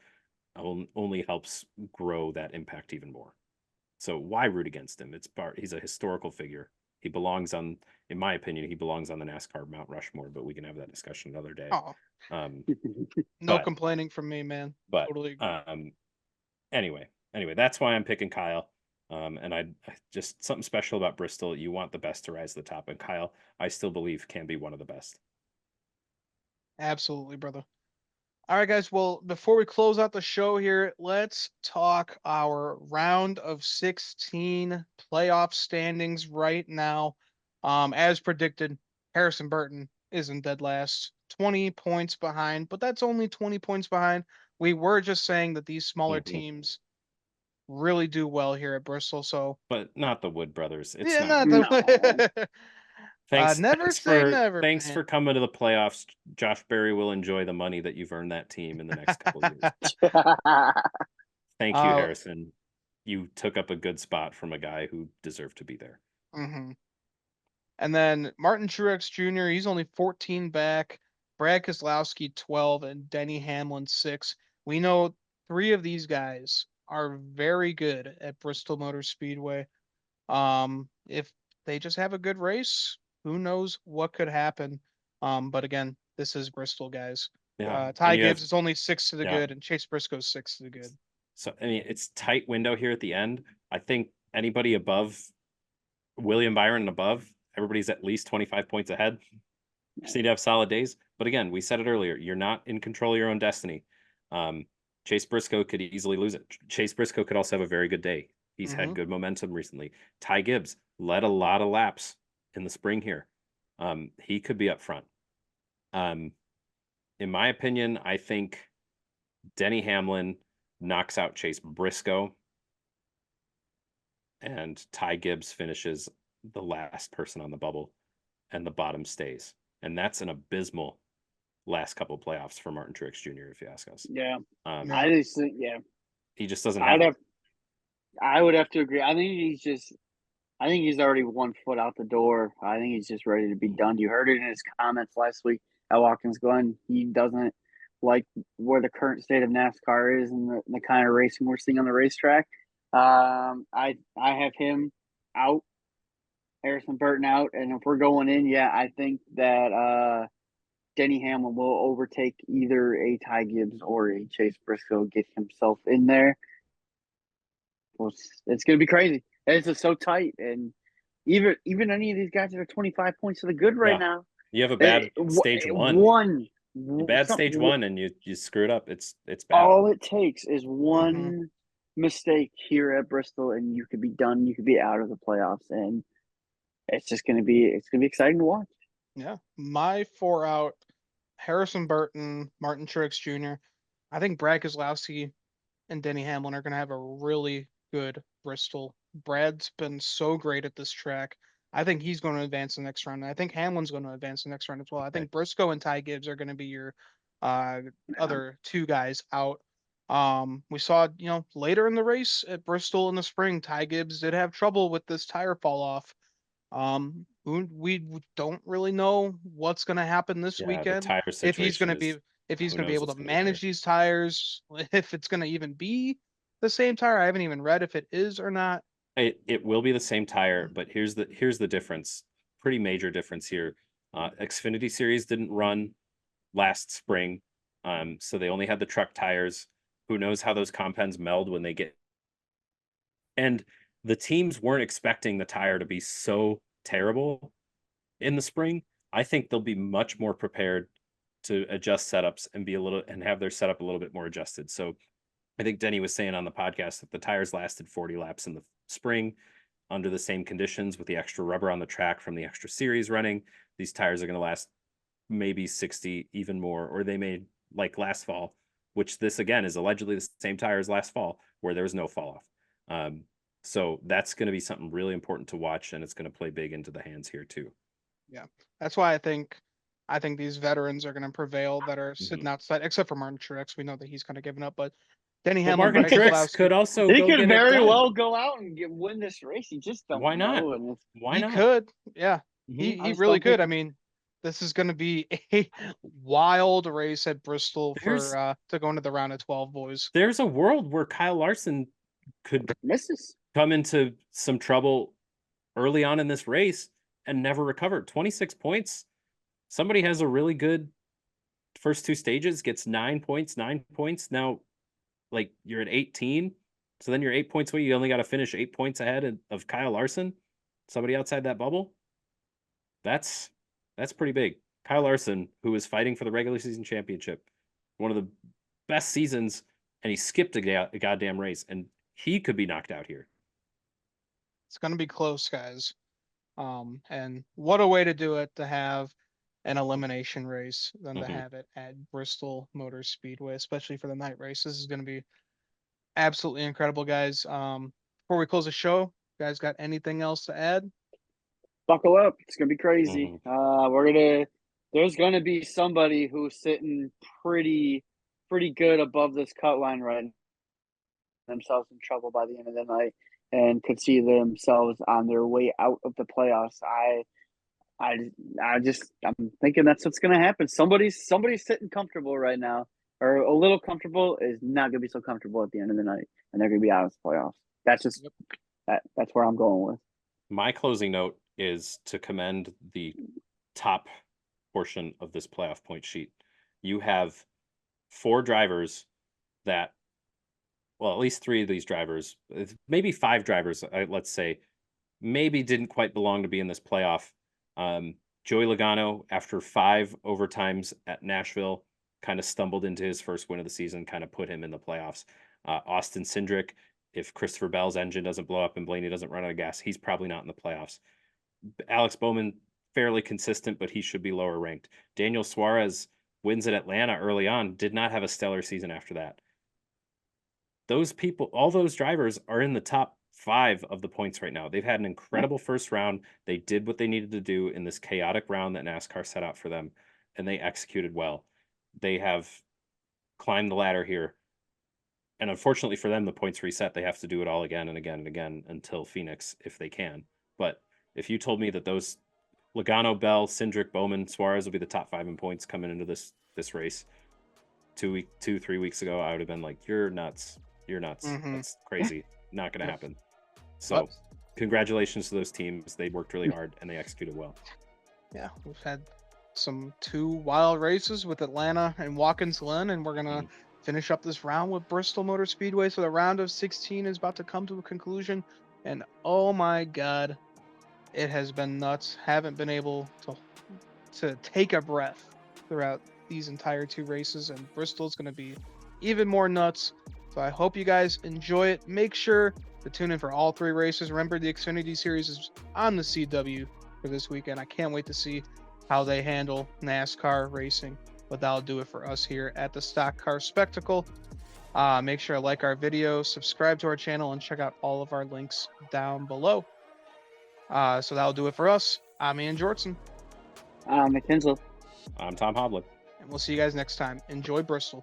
[SPEAKER 3] only helps grow that impact even more. So why root against him? He's a historical figure. He belongs on, in my opinion, he belongs on the NASCAR Mount Rushmore, but we can have that discussion another day.
[SPEAKER 1] Oh,
[SPEAKER 3] Um,
[SPEAKER 1] no
[SPEAKER 3] but
[SPEAKER 1] complaining from me, man.
[SPEAKER 3] but
[SPEAKER 1] Totally agree.
[SPEAKER 3] anyway, that's why I'm picking Kyle. And I just something special about Bristol. You want the best to rise to the top, and Kyle, I still believe can be one of the best.
[SPEAKER 1] Absolutely, brother. All right, guys. Well, before we close out the show here, let's talk our round of 16 playoff standings right now. As predicted, Harrison Burton is in dead last, 20 points behind, but that's only 20 points behind. We were just saying that these smaller
[SPEAKER 3] Mhm.
[SPEAKER 1] teams really do well here at Bristol. So,
[SPEAKER 3] But not the Wood brothers. It's
[SPEAKER 1] yeah,
[SPEAKER 3] not
[SPEAKER 1] not
[SPEAKER 3] good.
[SPEAKER 2] No.
[SPEAKER 1] the never say never,
[SPEAKER 3] Thanks
[SPEAKER 1] man.
[SPEAKER 3] for coming to the playoffs. Josh Berry will enjoy the money that you've earned that team in the next couple of years. Thank you,
[SPEAKER 1] uh,
[SPEAKER 3] Harrison. You took up a good spot from a guy who deserved to be there.
[SPEAKER 1] mhm. And then Martin Truex Jr., he's only 14 back. Brad Keselowski 12 and Denny Hamlin 6. We know three of these guys are very good at Bristol Motor Speedway. If they just have a good race, who knows what could happen. But again, this is Bristol, guys.
[SPEAKER 3] Yeah, and
[SPEAKER 1] Ty
[SPEAKER 3] you have
[SPEAKER 1] Gibbs is only 6 to the
[SPEAKER 3] yeah.
[SPEAKER 1] good, and Chase Briscoe's 6 to the good.
[SPEAKER 3] So I mean, it's tight window here at the end. I think anybody above William Byron and above, everybody's at least 25 points ahead. Just need to have solid days. But again, we said it earlier, you're not in control of your own destiny. Chase Briscoe could easily lose it. Chase Briscoe could also have a very good day. He's had
[SPEAKER 1] Mm-hmm.
[SPEAKER 3] good momentum recently. Ty Gibbs led a lot of laps in the spring here. He could be up front. In my opinion, I think Denny Hamlin knocks out Chase Briscoe, and Ty Gibbs finishes the last person on the bubble, and the bottom stays. And that's an abysmal last couple playoffs for Martin Truex Jr., if you ask us.
[SPEAKER 2] Yeah.
[SPEAKER 1] Yeah.
[SPEAKER 2] I just think, yeah.
[SPEAKER 3] He just doesn't have
[SPEAKER 2] I'd
[SPEAKER 3] it.
[SPEAKER 2] have I would have to agree. I think he's already 1 foot out the door. I think he's just ready to be done. You heard it in his comments last week at Watkins Glen. He doesn't like where the current state of NASCAR is and the kind of racing we're seeing on the racetrack. I have him out, Harrison Burton out, and if we're going in, yeah, I think that Denny Hamlin will overtake either a Ty Gibbs or a Chase Briscoe, get himself in there. Well, it's going to be crazy. It's just so tight, and even any of these guys that are 25 points to the good right
[SPEAKER 3] Yeah.
[SPEAKER 2] now,
[SPEAKER 3] You have a bad stage one.
[SPEAKER 2] one,
[SPEAKER 3] Bad stage
[SPEAKER 2] something.
[SPEAKER 3] one, and you screw it up. It's bad.
[SPEAKER 2] All it takes is
[SPEAKER 1] Mm-hmm.
[SPEAKER 2] one mistake here at Bristol, and you could be done. You could be out of the playoffs, and it's gonna be exciting to watch.
[SPEAKER 1] Yeah. My four out: Harrison Burton, Martin Truex Jr. I think Brad Keselowski and Denny Hamlin are going to have a really good Bristol. Brad's been so great at this track. I think he's going to advance the next round. And I think Hamlin's going to advance the next round as well. I
[SPEAKER 3] Okay.
[SPEAKER 1] think Briscoe and Ty Gibbs are going to be your uh, other two guys out. We saw, later in the race at Bristol in the spring, Ty Gibbs did have trouble with this tire fall off. we don't really know what's going to happen this
[SPEAKER 3] Yeah, the
[SPEAKER 1] weekend.
[SPEAKER 3] tire
[SPEAKER 1] If he's going
[SPEAKER 3] situation
[SPEAKER 1] to be
[SPEAKER 3] is
[SPEAKER 1] if he's
[SPEAKER 3] who
[SPEAKER 1] going to be
[SPEAKER 3] knows
[SPEAKER 1] able
[SPEAKER 3] what's
[SPEAKER 1] to
[SPEAKER 3] going to be there.
[SPEAKER 1] manage these tires, if it's going to even be the same tire. I haven't even read if it is or not.
[SPEAKER 3] It will be the same tire, but here's the difference. Pretty major difference here. Xfinity Series didn't run last spring, so they only had the truck tires. Who knows how those compounds meld when they get. And the teams weren't expecting the tire to be so terrible in the spring. I think they'll be much more prepared to adjust setups and have their setup a little bit more adjusted. So I think Denny was saying on the podcast that the tires lasted 40 laps in the spring under the same conditions with the extra rubber on the track from the extra series running. These tires are going to last maybe 60, even more, or they may, like last fall, which this again is allegedly the same tire as last fall, where there was no fall off. So that's going to be something really important to watch, and it's going to play big into the hands here too.
[SPEAKER 1] Yeah, that's why I think these veterans are going to prevail that are sitting outside, except for Martin Truex. We know that he's kind of given up, but Denny
[SPEAKER 3] But
[SPEAKER 1] Hamlin,
[SPEAKER 3] Morgan
[SPEAKER 1] Greg
[SPEAKER 3] Trix
[SPEAKER 1] Keselowski,
[SPEAKER 3] could also
[SPEAKER 2] He
[SPEAKER 3] go
[SPEAKER 2] could
[SPEAKER 3] get it
[SPEAKER 2] very
[SPEAKER 3] done.
[SPEAKER 2] well go out and win this race. You just don't
[SPEAKER 3] Why not?
[SPEAKER 2] know. And
[SPEAKER 3] Why
[SPEAKER 1] he
[SPEAKER 3] not?
[SPEAKER 1] could. Yeah,
[SPEAKER 3] Mhm.
[SPEAKER 1] he
[SPEAKER 2] just
[SPEAKER 1] really
[SPEAKER 2] don't think
[SPEAKER 1] could. I mean, this is going to be a wild race at Bristol for to go into the round of 12, boys.
[SPEAKER 3] There's a world where Kyle Larson could
[SPEAKER 2] misses.
[SPEAKER 3] come into some trouble early on in this race and never recovered. 26 points. Somebody has a really good first two stages, gets 9 points, 9 points. Now, like, you're at 18. So then you're 8 points away. You only got to finish 8 points ahead of Kyle Larson, somebody outside that bubble. That's pretty big. Kyle Larson, who was fighting for the regular season championship, one of the best seasons, and he skipped a goddamn race, and he could be knocked out here.
[SPEAKER 1] It's going to be close, guys. And what a way to do it, to have an elimination race than to have it at Bristol Motor Speedway, especially for the night race. This is going to be absolutely incredible, guys. Before we close the show, you guys got anything else to add?
[SPEAKER 2] Buckle up. It's going to be crazy. There's going to be somebody who's sitting pretty good above this cut line right now, themselves in trouble by the end of the night and could see themselves on their way out of the playoffs. I'm thinking that's what's going to happen. Somebody's sitting comfortable right now, or a little comfortable, is not going to be so comfortable at the end of the night, and they're going to be out of the playoffs. That's just that's where I'm going with.
[SPEAKER 3] My closing note is to commend the top portion of this playoff point sheet. You have 4 drivers that, well, at least 3 of these drivers, maybe 5 drivers, let's say, maybe didn't quite belong to be in this playoff. Joey Logano, after 5 overtimes at Nashville, kind of stumbled into his first win of the season, kind of put him in the playoffs. Austin Cindric, if Christopher Bell's engine doesn't blow up and Blaney doesn't run out of gas, he's probably not in the playoffs. Alex Bowman, fairly consistent, but he should be lower ranked. Daniel Suarez wins at Atlanta early on, did not have a stellar season after that. Those people, all those drivers are in the top 5 of the points right now. They've had an incredible first round. They did what they needed to do in this chaotic round that NASCAR set out for them, and they executed well. They have climbed the ladder here. And unfortunately for them, the points reset. They have to do it all again and again and again until Phoenix, if they can. But if you told me that those Logano, Bell, Cindric, Bowman, Suarez will be the top 5 in points coming into this race 3 weeks ago, I would have been like, you're nuts. You're nuts. That's crazy. Not going to happen. So congratulations to those teams. They worked really hard and they executed well.
[SPEAKER 1] Yeah, we've had some 2 wild races with Atlanta and Watkins Glen, and we're going to finish up this round with Bristol Motor Speedway. So the round of 16 is about to come to a conclusion, and oh my God, it has been nuts. Haven't been able to take a breath throughout these entire 2 races, and Bristol's going to be even more nuts. So I hope you guys enjoy it. Make sure to tune in for all 3 races. Remember, the Xfinity Series is on the CW for this weekend. I can't wait to see how they handle NASCAR racing, but that'll do it for us here at the Stock Car Spectacle. Make sure to like our video, subscribe to our channel, and check out all of our links down below. So that'll do it for us. I'm Ian Jortson.
[SPEAKER 2] I'm McKinsey.
[SPEAKER 3] I'm Tom Hoblet.
[SPEAKER 1] And we'll see you guys next time. Enjoy Bristol.